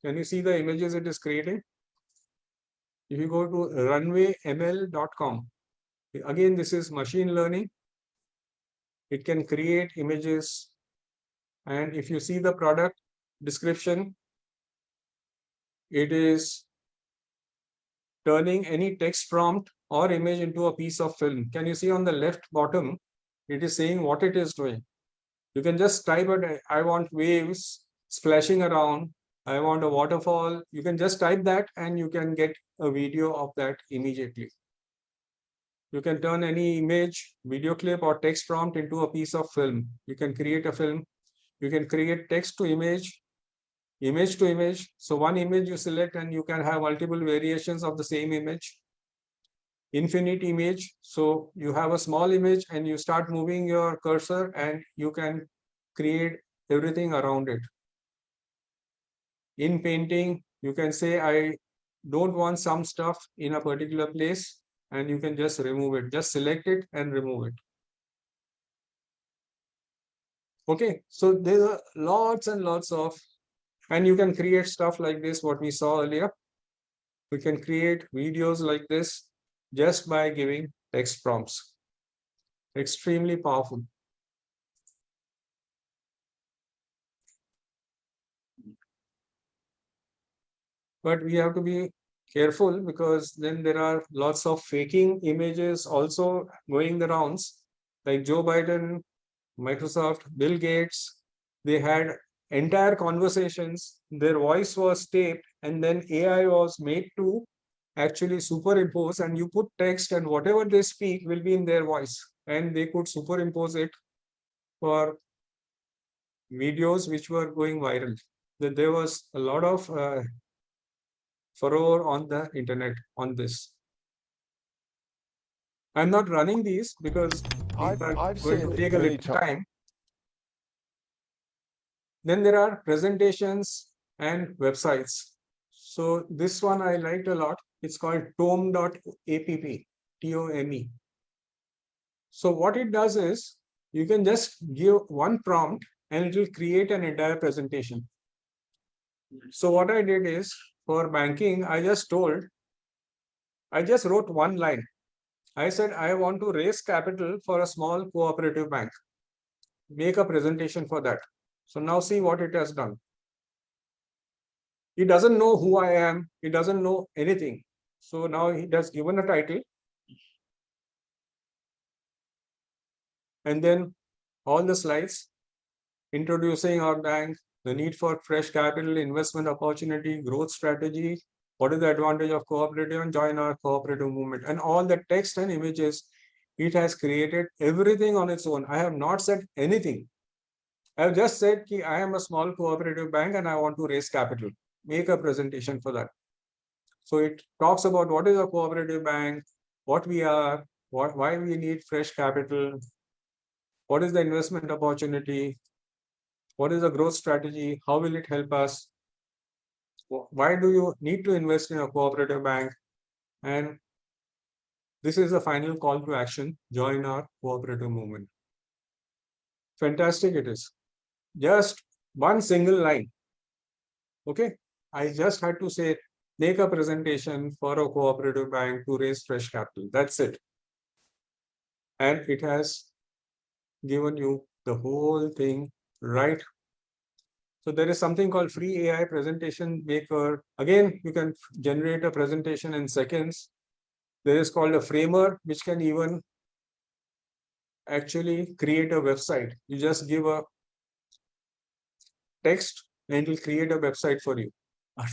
Can you see the images it is creating? If you go to runwayml.com, again, this is machine learning. It can create images. And if you see the product description, it is turning any text prompt or image into a piece of film. Can you see on the left bottom, it is saying what it is doing. You can just type it, I want waves splashing around, I want a waterfall. You can just type that and you can get a video of that immediately. You can turn any image, video clip or text prompt into a piece of film. You can create a film. You can create text to image, image to image. So one image you select and you can have multiple variations of the same image. Infinite image. So you have a small image and you start moving your cursor and you can create everything around it. In painting, you can say, I don't want some stuff in a particular place, and you can just remove it. Just select it and remove it. Okay, so there are lots and lots of, and you can create stuff like this, what we saw earlier. We can create videos like this just by giving text prompts. Extremely powerful. But we have to be careful because then there are lots of faking images also going the rounds, like Joe Biden, Microsoft, Bill Gates. They had entire conversations, their voice was taped, and then AI was made to actually superimpose, and you put text and whatever they speak will be in their voice, and they could superimpose it for videos which were going viral. There was a lot of furore on the internet on this. I'm not running these because these are going to take a little time. Then there are presentations and websites. So this one I liked a lot. It's called tome.app, T-O-M-E. So what it does is you can just give one prompt and it will create an entire presentation. So what I did is for banking, I just wrote one line. I said, I want to raise capital for a small cooperative bank. Make a presentation for that. So now see what it has done. He doesn't know who I am. He doesn't know anything. So now he has given a title. And then all the slides introducing our bank, the need for fresh capital, investment opportunity, growth strategy, what is the advantage of cooperative, and join our cooperative movement, and all the text and images. It has created everything on its own. I have not said anything. I have just said that I am a small cooperative bank and I want to raise capital. Make a presentation for that. So it talks about what is a cooperative bank, what we are, why we need fresh capital, what is the investment opportunity, what is the growth strategy, how will it help us, why do you need to invest in a cooperative bank, and this is the final call to action: join our cooperative movement. Fantastic it is. Just one single line. Okay, I just had to say, make a presentation for a cooperative bank to raise fresh capital. That's it. And it has given you the whole thing right. So there is something called free AI presentation maker. Again, you can generate a presentation in seconds. There is called a framer, which can even actually create a website. You just give a text and it will create a website for you.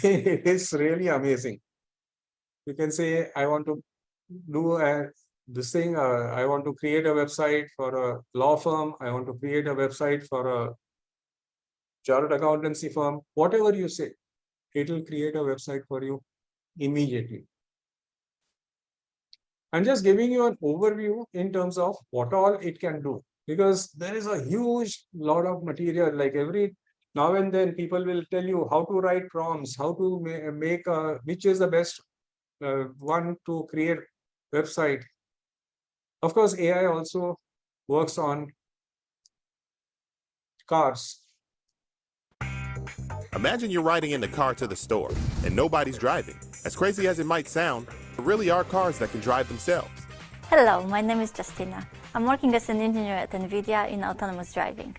It is really amazing. You can say, I want to do this thing. I want to create a website for a law firm. I want to create a website for a chartered accountancy firm. Whatever you say, it will create a website for you immediately. I'm just giving you an overview in terms of what all it can do, because there is a huge lot of material. Like every now and then, people will tell you how to write prompts, how to make which is the best one to create website. Of course, AI also works on cars. Imagine you're riding in the car to the store and nobody's driving. As crazy as it might sound, there really are cars that can drive themselves. Hello, my name is Justina. I'm working as an engineer at NVIDIA in autonomous driving.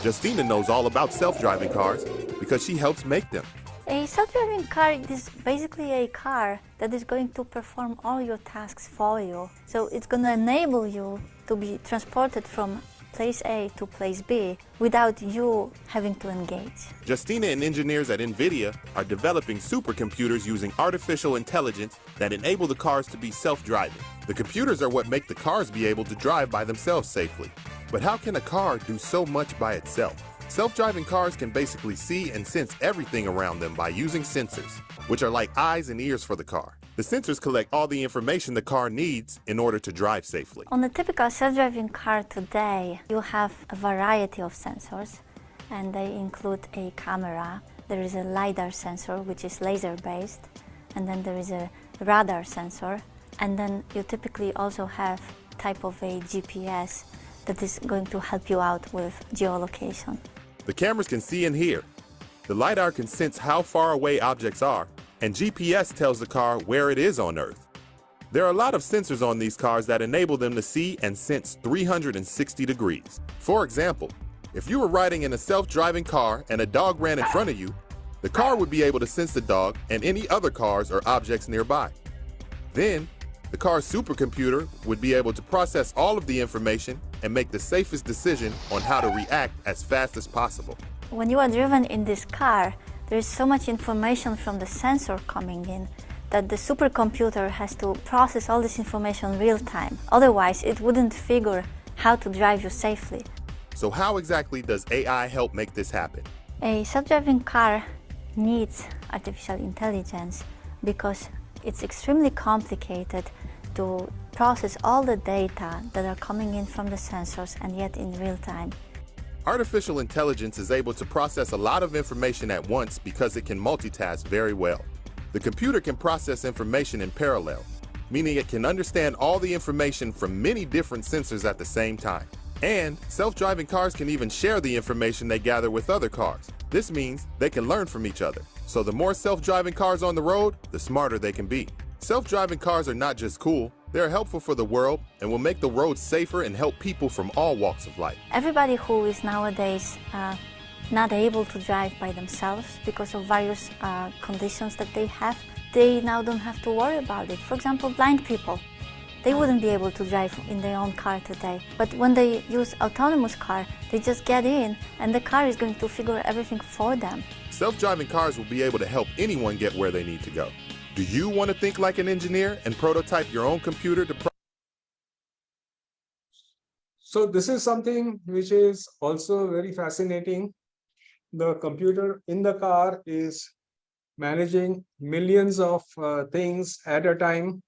Justina knows all about self-driving cars because she helps make them. A self-driving car is basically a car that is going to perform all your tasks for you. So it's going to enable you to be transported from place A to place B without you having to engage. Justina and engineers at NVIDIA are developing supercomputers using artificial intelligence that enable the cars to be self-driving. The computers are what make the cars be able to drive by themselves safely. But how can a car do so much by itself? Self-driving cars can basically see and sense everything around them by using sensors, which are like eyes and ears for the car. The sensors collect all the information the car needs in order to drive safely. On a typical self-driving car today, you have a variety of sensors, and they include a camera. There is a LiDAR sensor, which is laser-based, and then there is a radar sensor, and then you typically also have type of a GPS that is going to help you out with geolocation. The cameras can see and hear. The LiDAR can sense how far away objects are, and GPS tells the car where it is on Earth. There are a lot of sensors on these cars that enable them to see and sense 360 degrees. For example, if you were riding in a self-driving car and a dog ran in front of you, the car would be able to sense the dog and any other cars or objects nearby. Then, the car's supercomputer would be able to process all of the information and make the safest decision on how to react as fast as possible. When you are driven in this car, there is so much information from the sensor coming in that the supercomputer has to process all this information real time. Otherwise, it wouldn't figure how to drive you safely. So how exactly does AI help make this happen? A self-driving car needs artificial intelligence because it's extremely complicated to process all the data that are coming in from the sensors and yet in real time. Artificial intelligence is able to process a lot of information at once because it can multitask very well. The computer can process information in parallel, meaning it can understand all the information from many different sensors at the same time. And self-driving cars can even share the information they gather with other cars. This means they can learn from each other. So the more self-driving cars on the road, the smarter they can be. Self-driving cars are not just cool, they're helpful for the world and will make the roads safer and help people from all walks of life. Everybody who is nowadays not able to drive by themselves because of various conditions that they have, they now don't have to worry about it. For example, blind people. They wouldn't be able to drive in their own car today. But when they use autonomous car, they just get in and the car is going to figure everything for them. Self-driving cars will be able to help anyone get where they need to go. Do you want to think like an engineer and prototype your own computer to So this is something which is also very fascinating. The computer in the car is managing millions of things at a time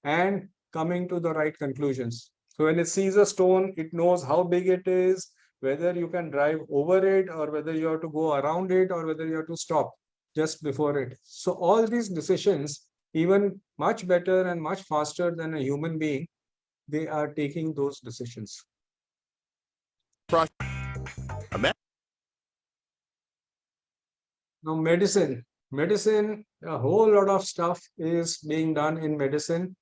and coming to the right conclusions. So when it sees a stone, it knows how big it is, whether you can drive over it or whether you have to go around it or whether you have to stop just before it. So all these decisions, even much better and much faster than a human being, they are taking those decisions. Now, medicine, a whole lot of stuff is being done in medicine.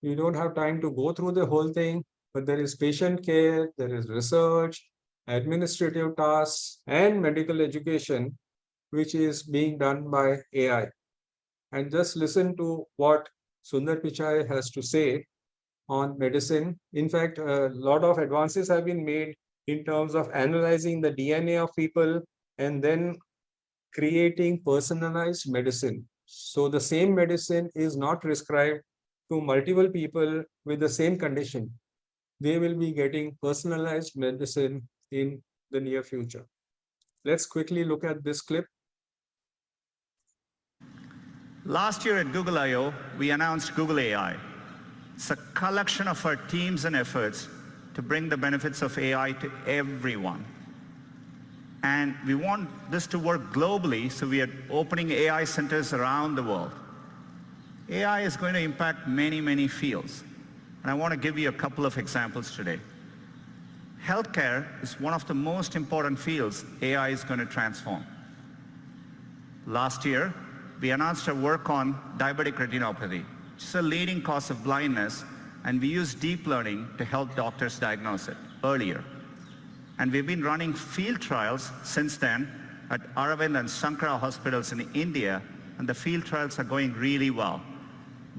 You don't have time to go through the whole thing, but there is patient care, there is research, administrative tasks, and medical education, which is being done by AI. And just listen to what Sundar Pichai has to say on medicine. In fact, a lot of advances have been made in terms of analyzing the DNA of people and then creating personalized medicine. So the same medicine is not prescribed to multiple people with the same condition. They will be getting personalized medicine in the near future. Let's quickly look at this clip. Last year at Google I/O, we announced Google AI. It's a collection of our teams and efforts to bring the benefits of AI to everyone. And we want this to work globally, so we are opening AI centers around the world. AI is going to impact many, many fields. And I want to give you a couple of examples today. Healthcare is one of the most important fields AI is going to transform. Last year, we announced our work on diabetic retinopathy, which is a leading cause of blindness, and we use deep learning to help doctors diagnose it earlier. And we've been running field trials since then at Aravind and Sankara hospitals in India, and the field trials are going really well.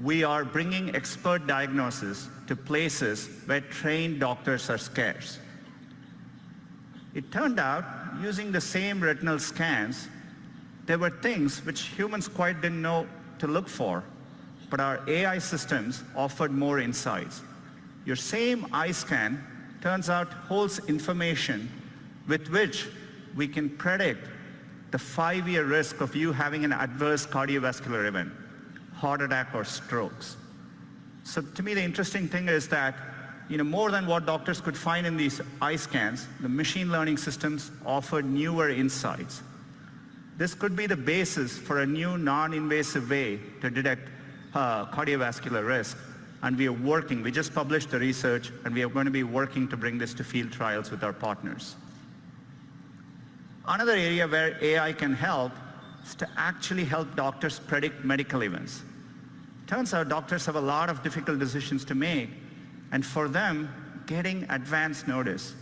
We are bringing expert diagnosis to places where trained doctors are scarce. It turned out, using the same retinal scans, there were things which humans quite didn't know to look for, but our AI systems offered more insights. Your same eye scan turns out holds information with which we can predict the 5-year risk of you having an adverse cardiovascular event, heart attack or strokes. So to me, the interesting thing is that, more than what doctors could find in these eye scans, the machine learning systems offered newer insights. This could be the basis for a new non-invasive way to detect cardiovascular risk. And we just published the research, and we are going to be working to bring this to field trials with our partners. Another area where AI can help is to actually help doctors predict medical events. Turns out doctors have a lot of difficult decisions to make, and for them, getting advance notice,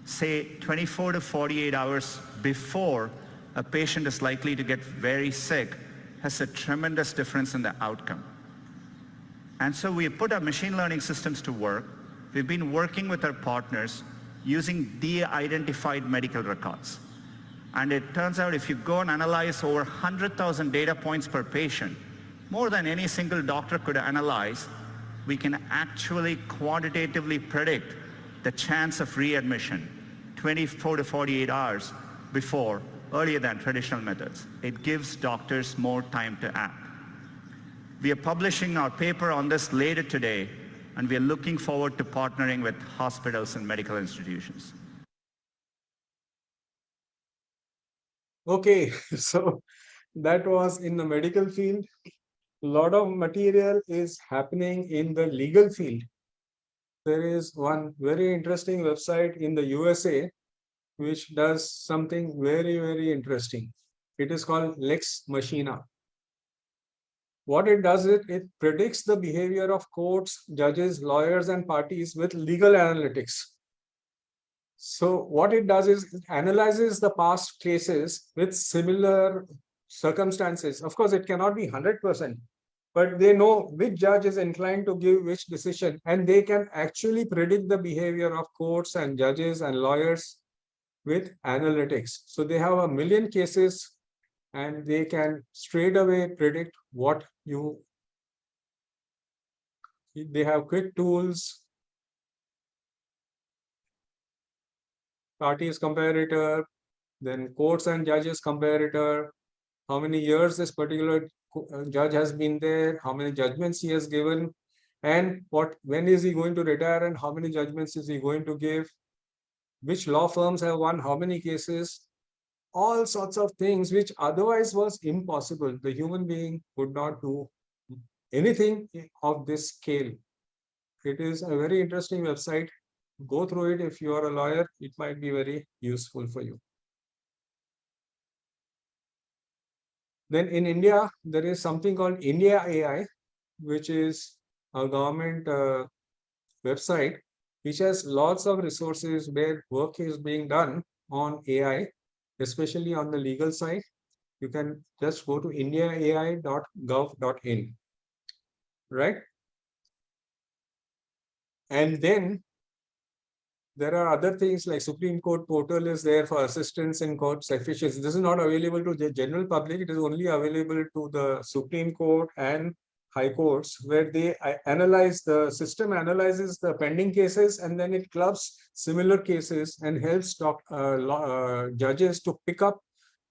say 24 to 48 hours before a patient is likely to get very sick, has a tremendous difference in the outcome. And so we put our machine learning systems to work. We've been working with our partners using de-identified medical records. And it turns out if you go and analyze over 100,000 data points per patient, more than any single doctor could analyze, we can actually quantitatively predict the chance of readmission 24 to 48 hours before, earlier than traditional methods. It gives doctors more time to act. We are publishing our paper on this later today, and we are looking forward to partnering with hospitals and medical institutions. Okay, so that was in the medical field. A lot of material is happening in the legal field. There is one very interesting website in the USA which does something very, very interesting. It is called Lex Machina. What it does is it predicts the behavior of courts, judges, lawyers, and parties with legal analytics. So what it does is it analyzes the past cases with similar circumstances. Of course, it cannot be 100%, but they know which judge is inclined to give which decision, and they can actually predict the behavior of courts and judges and lawyers with analytics. So they have 1 million cases, and they can straight away predict what they have quick tools, parties comparator, then courts and judges comparator, how many years this particular judge has been there, how many judgments he has given, and when is he going to retire and how many judgments is he going to give, which law firms have won how many cases, all sorts of things which otherwise was impossible. The human being could not do anything of this scale. It is a very interesting website. Go through it. If you are a lawyer, it might be very useful for you. Then in India, there is something called India AI, which is a government website which has lots of resources where work is being done on AI, especially on the legal side. You can just go to indiaai.gov.in, right? And then there are other things like Supreme Court portal is there for assistance in court efficiency. This is not available to the general public. It is only available to the Supreme Court and high courts, where they analyze, the system analyzes the pending cases, and then it clubs similar cases and helps judges to pick up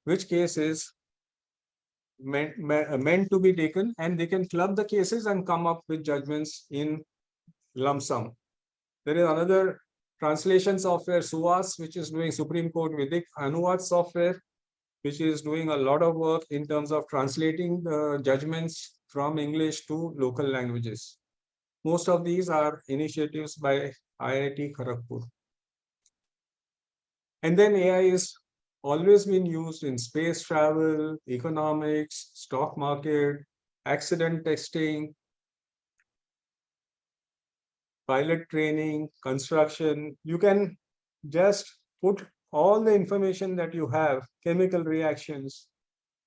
which cases meant to be taken, and they can club the cases and come up with judgments in lump sum. There is another translation software, SUVAS, which is doing Supreme Court Vidik Anuvad software, which is doing a lot of work in terms of translating the judgments from English to local languages. Most of these are initiatives by IIT Kharagpur. And then AI is always been used in space travel, economics, stock market, accident testing, pilot training, construction. You can just put all the information that you have, chemical reactions,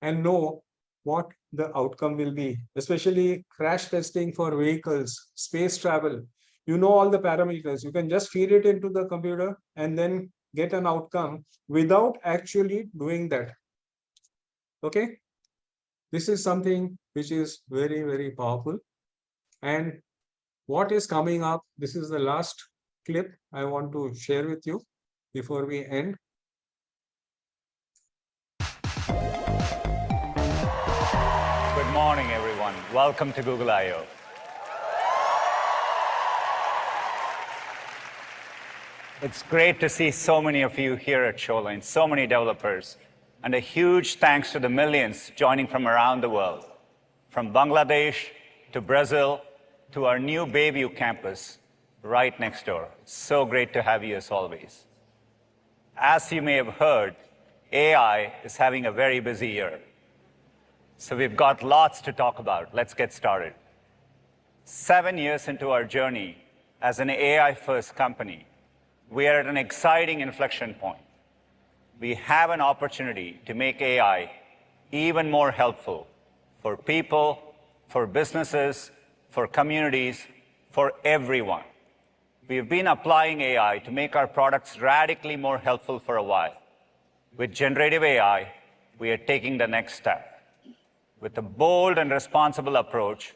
and know what the outcome will be, especially crash testing for vehicles, space travel. You know all the parameters. You can just feed it into the computer and then get an outcome without actually doing that. Okay? This is something which is very, very powerful. And what is coming up? This is the last clip I want to share with you before we end. Good morning, everyone. Welcome to Google I/O. It's great to see so many of you here at Shoreline, so many developers, and a huge thanks to the millions joining from around the world, from Bangladesh to Brazil to our new Bayview campus right next door. It's so great to have you as always. As you may have heard, AI is having a very busy year. So we've got lots to talk about. Let's get started. 7 years into our journey as an AI-first company, we are at an exciting inflection point. We have an opportunity to make AI even more helpful for people, for businesses, for communities, for everyone. We've been applying AI to make our products radically more helpful for a while. With generative AI, we are taking the next step. With a bold and responsible approach,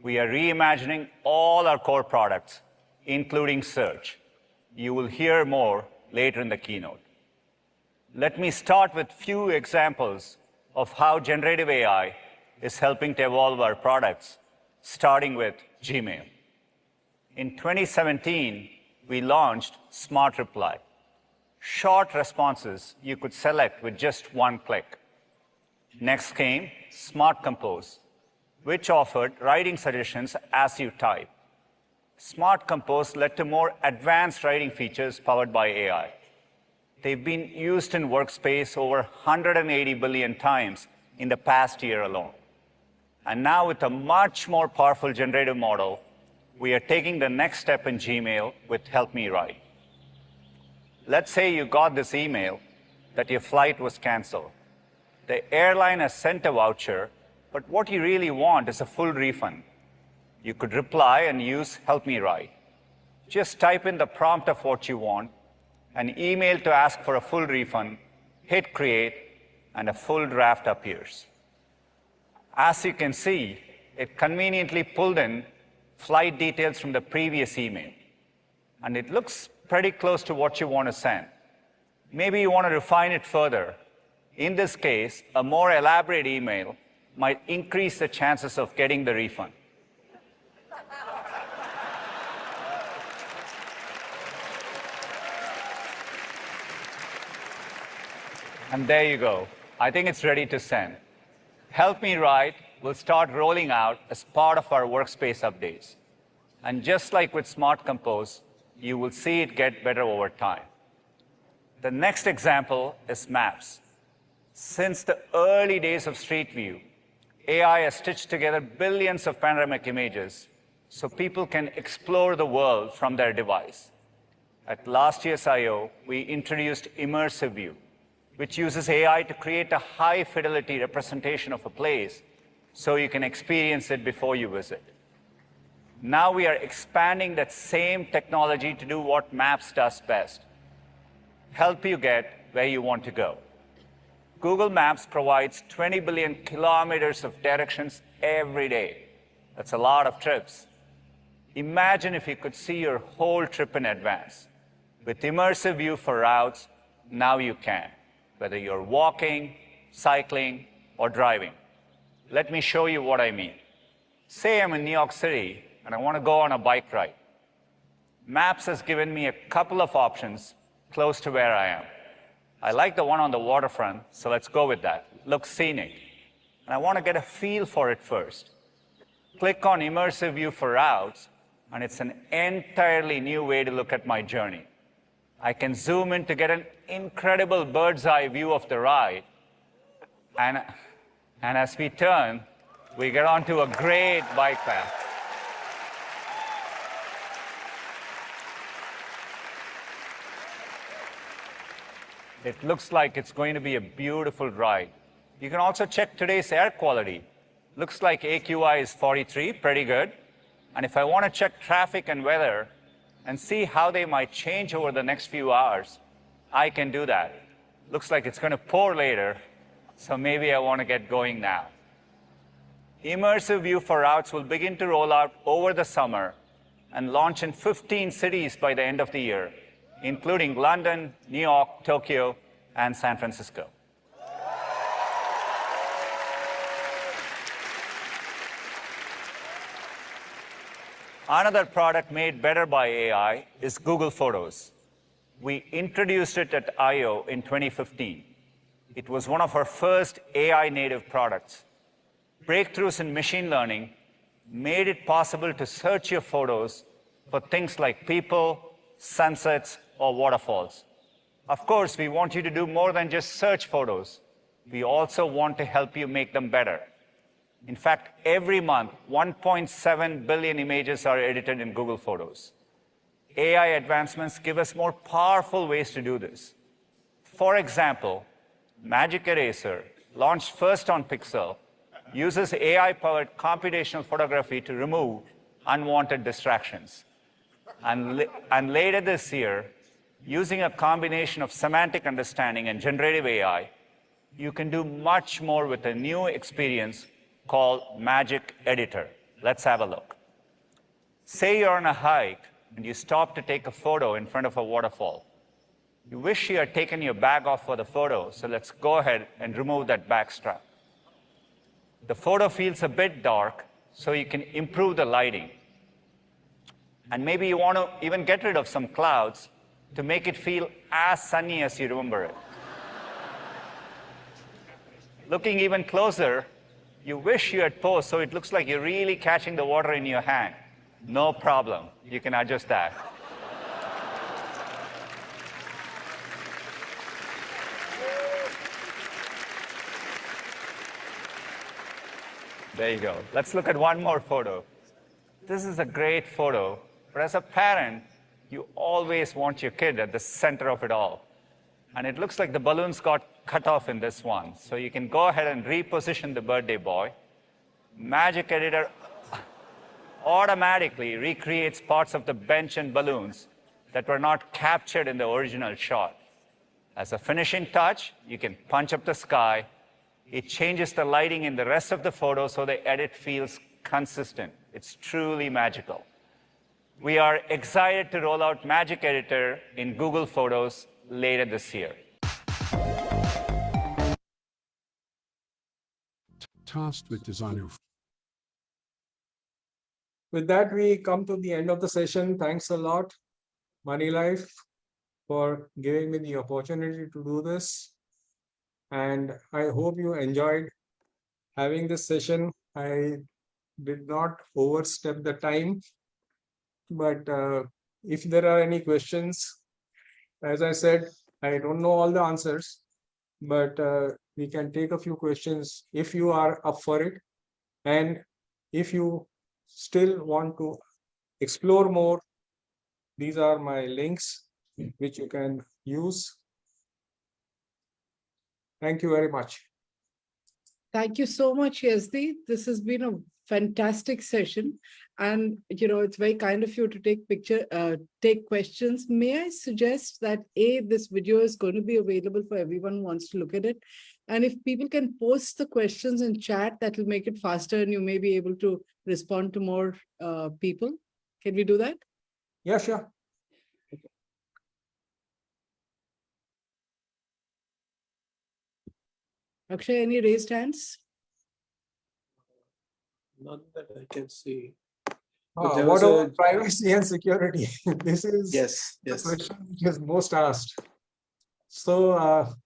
we are reimagining all our core products, including search. You will hear more later in the keynote. Let me start with a few examples of how generative AI is helping to evolve our products, starting with Gmail. In 2017, we launched Smart Reply, short responses you could select with just one click. Next came Smart Compose, which offered writing suggestions as you type. Smart Compose led to more advanced writing features powered by AI. They've been used in Workspace over 180 billion times in the past year alone. And now with a much more powerful generative model, we are taking the next step in Gmail with Help Me Write. Let's say you got this email that your flight was canceled. The airline has sent a voucher, but what you really want is a full refund. You could reply and use Help Me Write. Just type in the prompt of what you want, an email to ask for a full refund, hit create, and a full draft appears. As you can see, it conveniently pulled in flight details from the previous email. And it looks pretty close to what you want to send. Maybe you want to refine it further. In this case, a more elaborate email might increase the chances of getting the refund. And there you go. I think it's ready to send. Help Me Write will start rolling out as part of our workspace updates. And just like with Smart Compose, you will see it get better over time. The next example is maps. Since the early days of Street View, AI has stitched together billions of panoramic images so people can explore the world from their device. At last year's I/O, we introduced Immersive View, which uses AI to create a high-fidelity representation of a place so you can experience it before you visit. Now we are expanding that same technology to do what Maps does best: help you get where you want to go. Google Maps provides 20 billion kilometers of directions every day. That's a lot of trips. Imagine if you could see your whole trip in advance. With Immersive View for routes, now you can, whether you're walking, cycling, or driving. Let me show you what I mean. Say I'm in New York City and I want to go on a bike ride. Maps has given me a couple of options close to where I am. I like the one on the waterfront, so let's go with that. Looks scenic. And I want to get a feel for it first. Click on Immersive View for routes, and it's an entirely new way to look at my journey. I can zoom in to get an incredible bird's eye view of the ride. And as we turn, we get onto a great bike path. It looks like it's going to be a beautiful ride. You can also check today's air quality. Looks like AQI is 43, pretty good. And if I want to check traffic and weather and see how they might change over the next few hours, I can do that. Looks like it's going to pour later, so maybe I want to get going now. Immersive View for routes will begin to roll out over the summer and launch in 15 cities by the end of the year, including London, New York, Tokyo, and San Francisco. Another product made better by AI is Google Photos. We introduced it at I/O in 2015. It was one of our first AI-native products. Breakthroughs in machine learning made it possible to search your photos for things like people, sunsets, or waterfalls. Of course, we want you to do more than just search photos. We also want to help you make them better. In fact, every month, 1.7 billion images are edited in Google Photos. AI advancements give us more powerful ways to do this. For example, Magic Eraser, launched first on Pixel, uses AI-powered computational photography to remove unwanted distractions. And later this year, using a combination of semantic understanding and generative AI, you can do much more with a new experience called Magic Editor. Let's have a look. Say you're on a hike and you stop to take a photo in front of a waterfall. You wish you had taken your bag off for the photo, so let's go ahead and remove that bag strap. The photo feels a bit dark, so you can improve the lighting. And maybe you want to even get rid of some clouds to make it feel as sunny as you remember it. Looking even closer, you wish you had posed so it looks like you're really catching the water in your hand. No problem. You can adjust that. There you go. Let's look at one more photo. This is a great photo, but as a parent, you always want your kid at the center of it all. And it looks like the balloons got cut off in this one. So you can go ahead and reposition the birthday boy. Magic Editor automatically recreates parts of the bench and balloons that were not captured in the original shot. As a finishing touch, you can punch up the sky. It changes the lighting in the rest of the photo so the edit feels consistent. It's truly magical. We are excited to roll out Magic Editor in Google Photos later this year. Tasked with designing. With that, we come to the end of the session. Thanks a lot, MoneyLife, for giving me the opportunity to do this. and I hope you enjoyed having this session. I did not overstep the time, but if there are any questions, as I said, I don't know all the answers, but we can take a few questions if you are up for it. And if you still want to explore more, these are my links which you can use. Thank you very much. Thank you so much, Yazdi. This has been a fantastic session. And, it's very kind of you to take questions. May I suggest that this video is going to be available for everyone who wants to look at it. And if people can post the questions in chat, that will make it faster and you may be able to respond to more people. Can we do that? Yeah, sure. Akshay, any raised hands? Not that I can see. But there What was about privacy and security? This is the yes. question which is most asked. So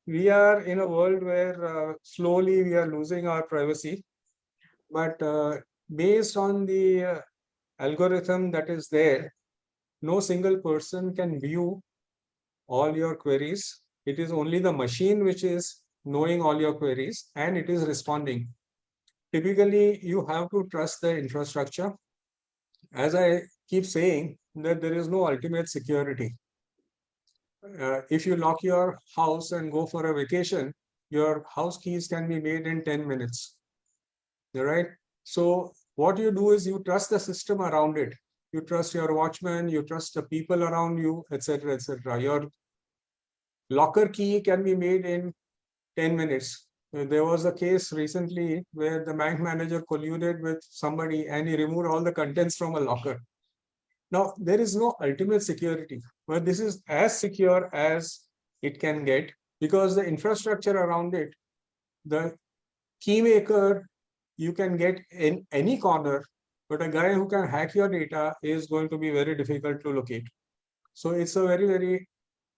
we are in a world where slowly we are losing our privacy, but based on the algorithm that is there, no single person can view all your queries. It is only the machine which is knowing all your queries and it is responding. Typically, you have to trust the infrastructure. As I keep saying, that there is no ultimate security. If you lock your house and go for a vacation, your house keys can be made in 10 minutes. All right. So what you do is you trust the system around it. You trust your watchman, you trust the people around you, etc., etc. Your locker key can be made in 10 minutes. There was a case recently where the bank manager colluded with somebody and he removed all the contents from a locker. Now, there is no ultimate security, but this is as secure as it can get because the infrastructure around it, the key maker, you can get in any corner, but a guy who can hack your data is going to be very difficult to locate. So it's a very, very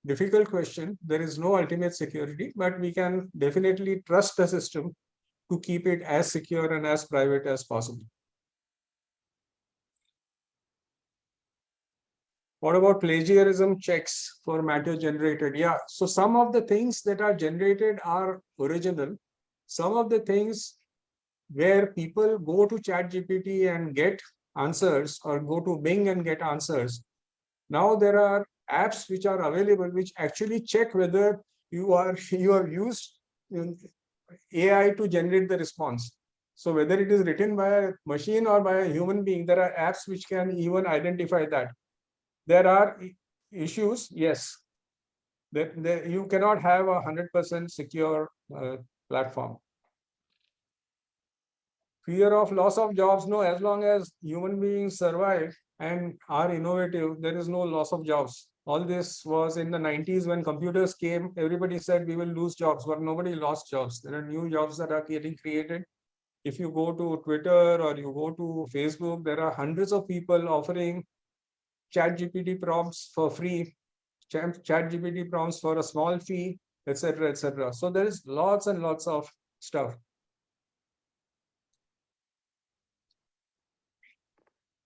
difficult question. There is no ultimate security, but we can definitely trust the system to keep it as secure and as private as possible. What about plagiarism checks for matter generated? Yeah, so some of the things that are generated are original. Some of the things where people go to ChatGPT and get answers or go to Bing and get answers. Now there are apps which are available which actually check whether you have used AI to generate the response. So whether it is written by a machine or by a human being, there are apps which can even identify that. There are issues, yes, that you cannot have a 100% secure platform. Fear of loss of jobs, no, as long as human beings survive and are innovative, there is no loss of jobs. All this was in the 90s when computers came, everybody said we will lose jobs, but nobody lost jobs. There are new jobs that are getting created. If you go to Twitter or you go to Facebook, there are hundreds of people offering ChatGPT prompts for free, ChatGPT prompts for a small fee, etc., etc. So there is lots and lots of stuff.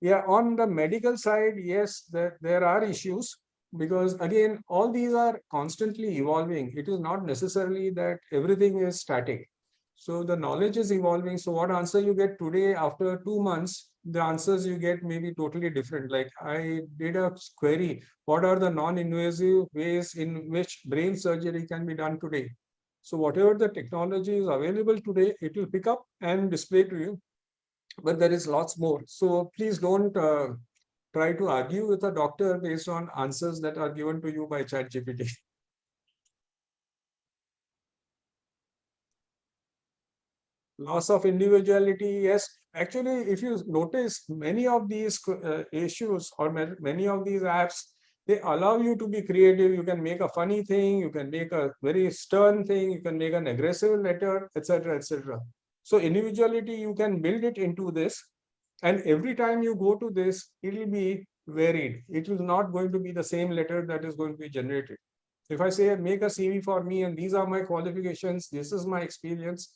Yeah, on the medical side, yes, there are issues because again, all these are constantly evolving. It is not necessarily that everything is static. So the knowledge is evolving. So what answer you get today, after 2 months, the answers you get may be totally different. Like I did a query, what are the non-invasive ways in which brain surgery can be done today? So whatever the technology is available today, it will pick up and display to you. But there is lots more. So please don't try to argue with a doctor based on answers that are given to you by ChatGPT. Loss of individuality, yes. Actually, if you notice, many of these issues or many of these apps, they allow you to be creative. You can make a funny thing, you can make a very stern thing, you can make an aggressive letter, etc., etc. So individuality, you can build it into this. And every time you go to this, it will be varied. It is not going to be the same letter that is going to be generated. If I say make a CV for me and these are my qualifications, this is my experience,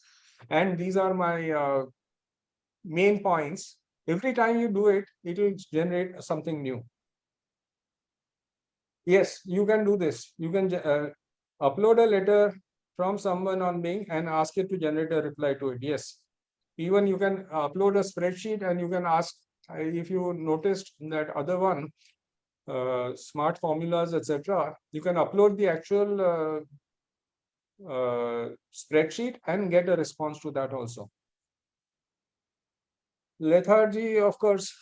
and these are my main points, every time you do it, it will generate something new. Yes, you can do this. You can upload a letter from someone on Bing and ask it to generate a reply to it. Yes. Even you can upload a spreadsheet and you can ask, if you noticed that other one, smart formulas, etc., you can upload the actual spreadsheet and get a response to that also. Lethargy, of course,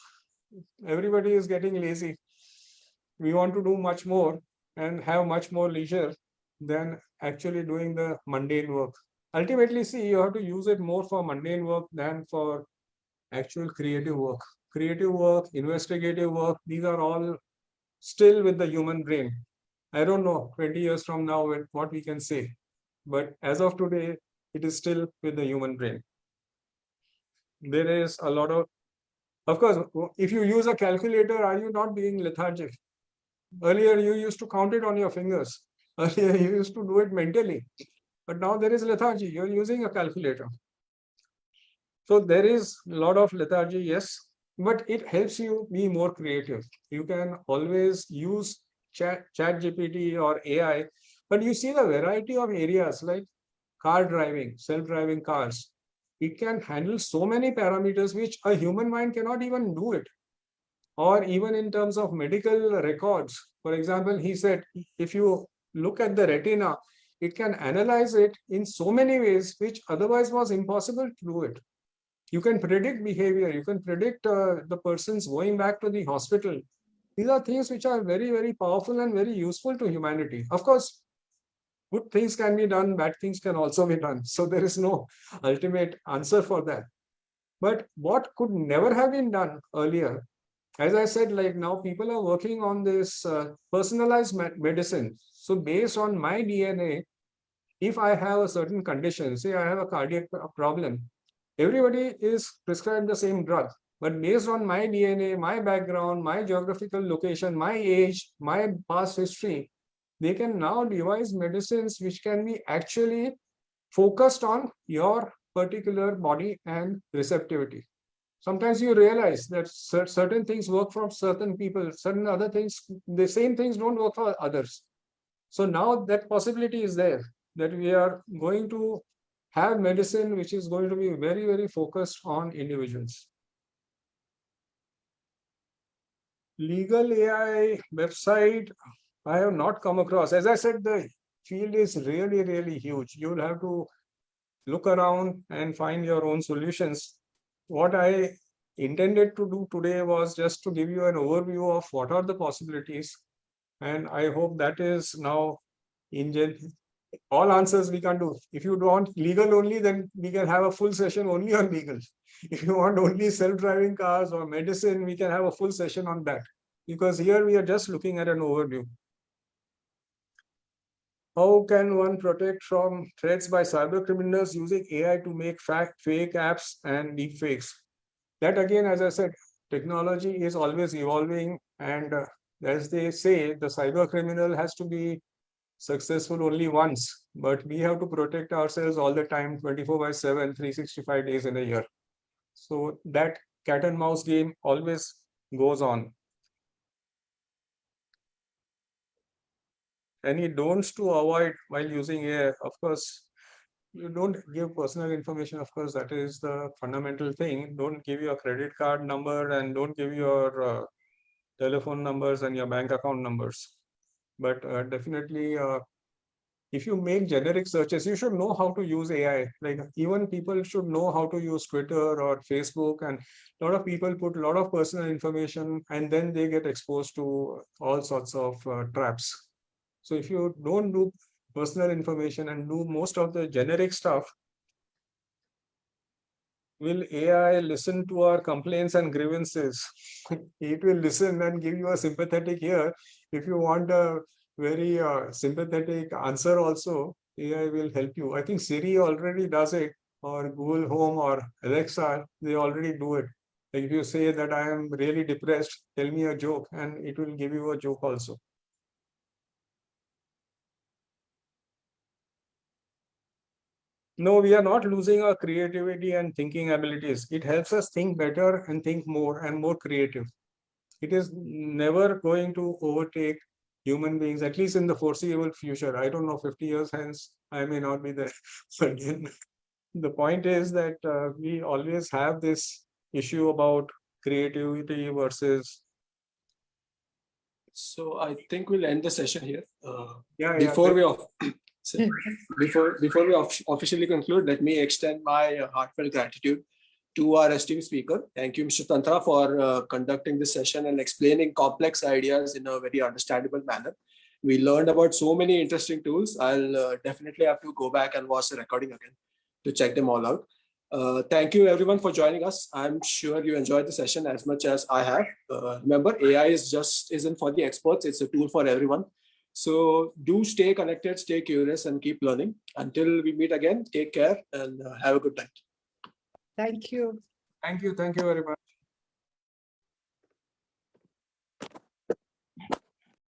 everybody is getting lazy. We want to do much more and have much more leisure than actually doing the mundane work. Ultimately, see, you have to use it more for mundane work than for actual creative work. Creative work, investigative work, these are all still with the human brain. I don't know 20 years from now what we can say, but as of today, it is still with the human brain. There is a lot of course, if you use a calculator, are you not being lethargic? Earlier, you used to count it on your fingers. Earlier, you used to do it mentally. But now there is lethargy. You're using a calculator. So there is a lot of lethargy, yes, but it helps you be more creative. You can always use ChatGPT or AI, but you see the variety of areas like car driving, self-driving cars. It can handle so many parameters which a human mind cannot even do it. Or even in terms of medical records. For example, he said, if you look at the retina, it can analyze it in so many ways, which otherwise was impossible to do it. You can predict behavior. You can predict the person's going back to the hospital. These are things which are very, very powerful and very useful to humanity. Of course, good things can be done, bad things can also be done. So there is no ultimate answer for that. But what could never have been done earlier, as I said, like now people are working on this personalized medicine. So based on my DNA, if I have a certain condition, say I have a cardiac problem, everybody is prescribed the same drug. But based on my DNA, my background, my geographical location, my age, my past history, they can now devise medicines which can be actually focused on your particular body and receptivity. Sometimes you realize that certain things work for certain people, certain other things, the same things don't work for others. So now that possibility is there, that we are going to have medicine which is going to be very, very focused on individuals. Legal AI website, I have not come across. As I said, the field is really, really huge. You'll have to look around and find your own solutions. What I intended to do today was just to give you an overview of what are the possibilities. And I hope that is now all answers we can do. If you want legal only, then we can have a full session only on legal. If you want only self-driving cars or medicine, we can have a full session on that. Because here we are just looking at an overview. How can one protect from threats by cyber criminals using AI to make fake apps and deepfakes? That again, as I said, technology is always evolving, and as they say, the cyber criminal has to be successful only once, but we have to protect ourselves all the time, 24/7, 365 days in a year. So that cat and mouse game always goes on. Any don'ts to avoid while using AI? Of course, you don't give personal information. Of course, that is the fundamental thing. Don't give your credit card number and don't give your telephone numbers and your bank account numbers. But definitely, if you make generic searches, you should know how to use AI. Like even people should know how to use Twitter or Facebook, and a lot of people put a lot of personal information and then they get exposed to all sorts of traps. So if you don't do personal information and do most of the generic stuff, will AI listen to our complaints and grievances? It will listen and give you a sympathetic ear. If you want a very sympathetic answer also, AI will help you. I think Siri already does it, or Google Home or Alexa, they already do it. Like if you say that I am really depressed, tell me a joke, and it will give you a joke also. No, we are not losing our creativity and thinking abilities. It helps us think better and think more and more creative. It is never going to overtake human beings, at least in the foreseeable future. I don't know, 50 years hence, I may not be there. But then the point is that we always have this issue about creativity versus. So I think we'll end the session here. Before Before we officially conclude, let me extend my heartfelt gratitude to our esteemed speaker. Thank you, Mr. Tantra, for conducting this session and explaining complex ideas in a very understandable manner. We learned about so many interesting tools. I'll definitely have to go back and watch the recording again to check them all out. Thank you everyone for joining us. I'm sure you enjoyed the session as much as I have. Remember, AI isn't for the experts, it's a tool for everyone. So do stay connected, stay curious, and keep learning. Until we meet again, take care and have a good night. Thank you. Thank you very much.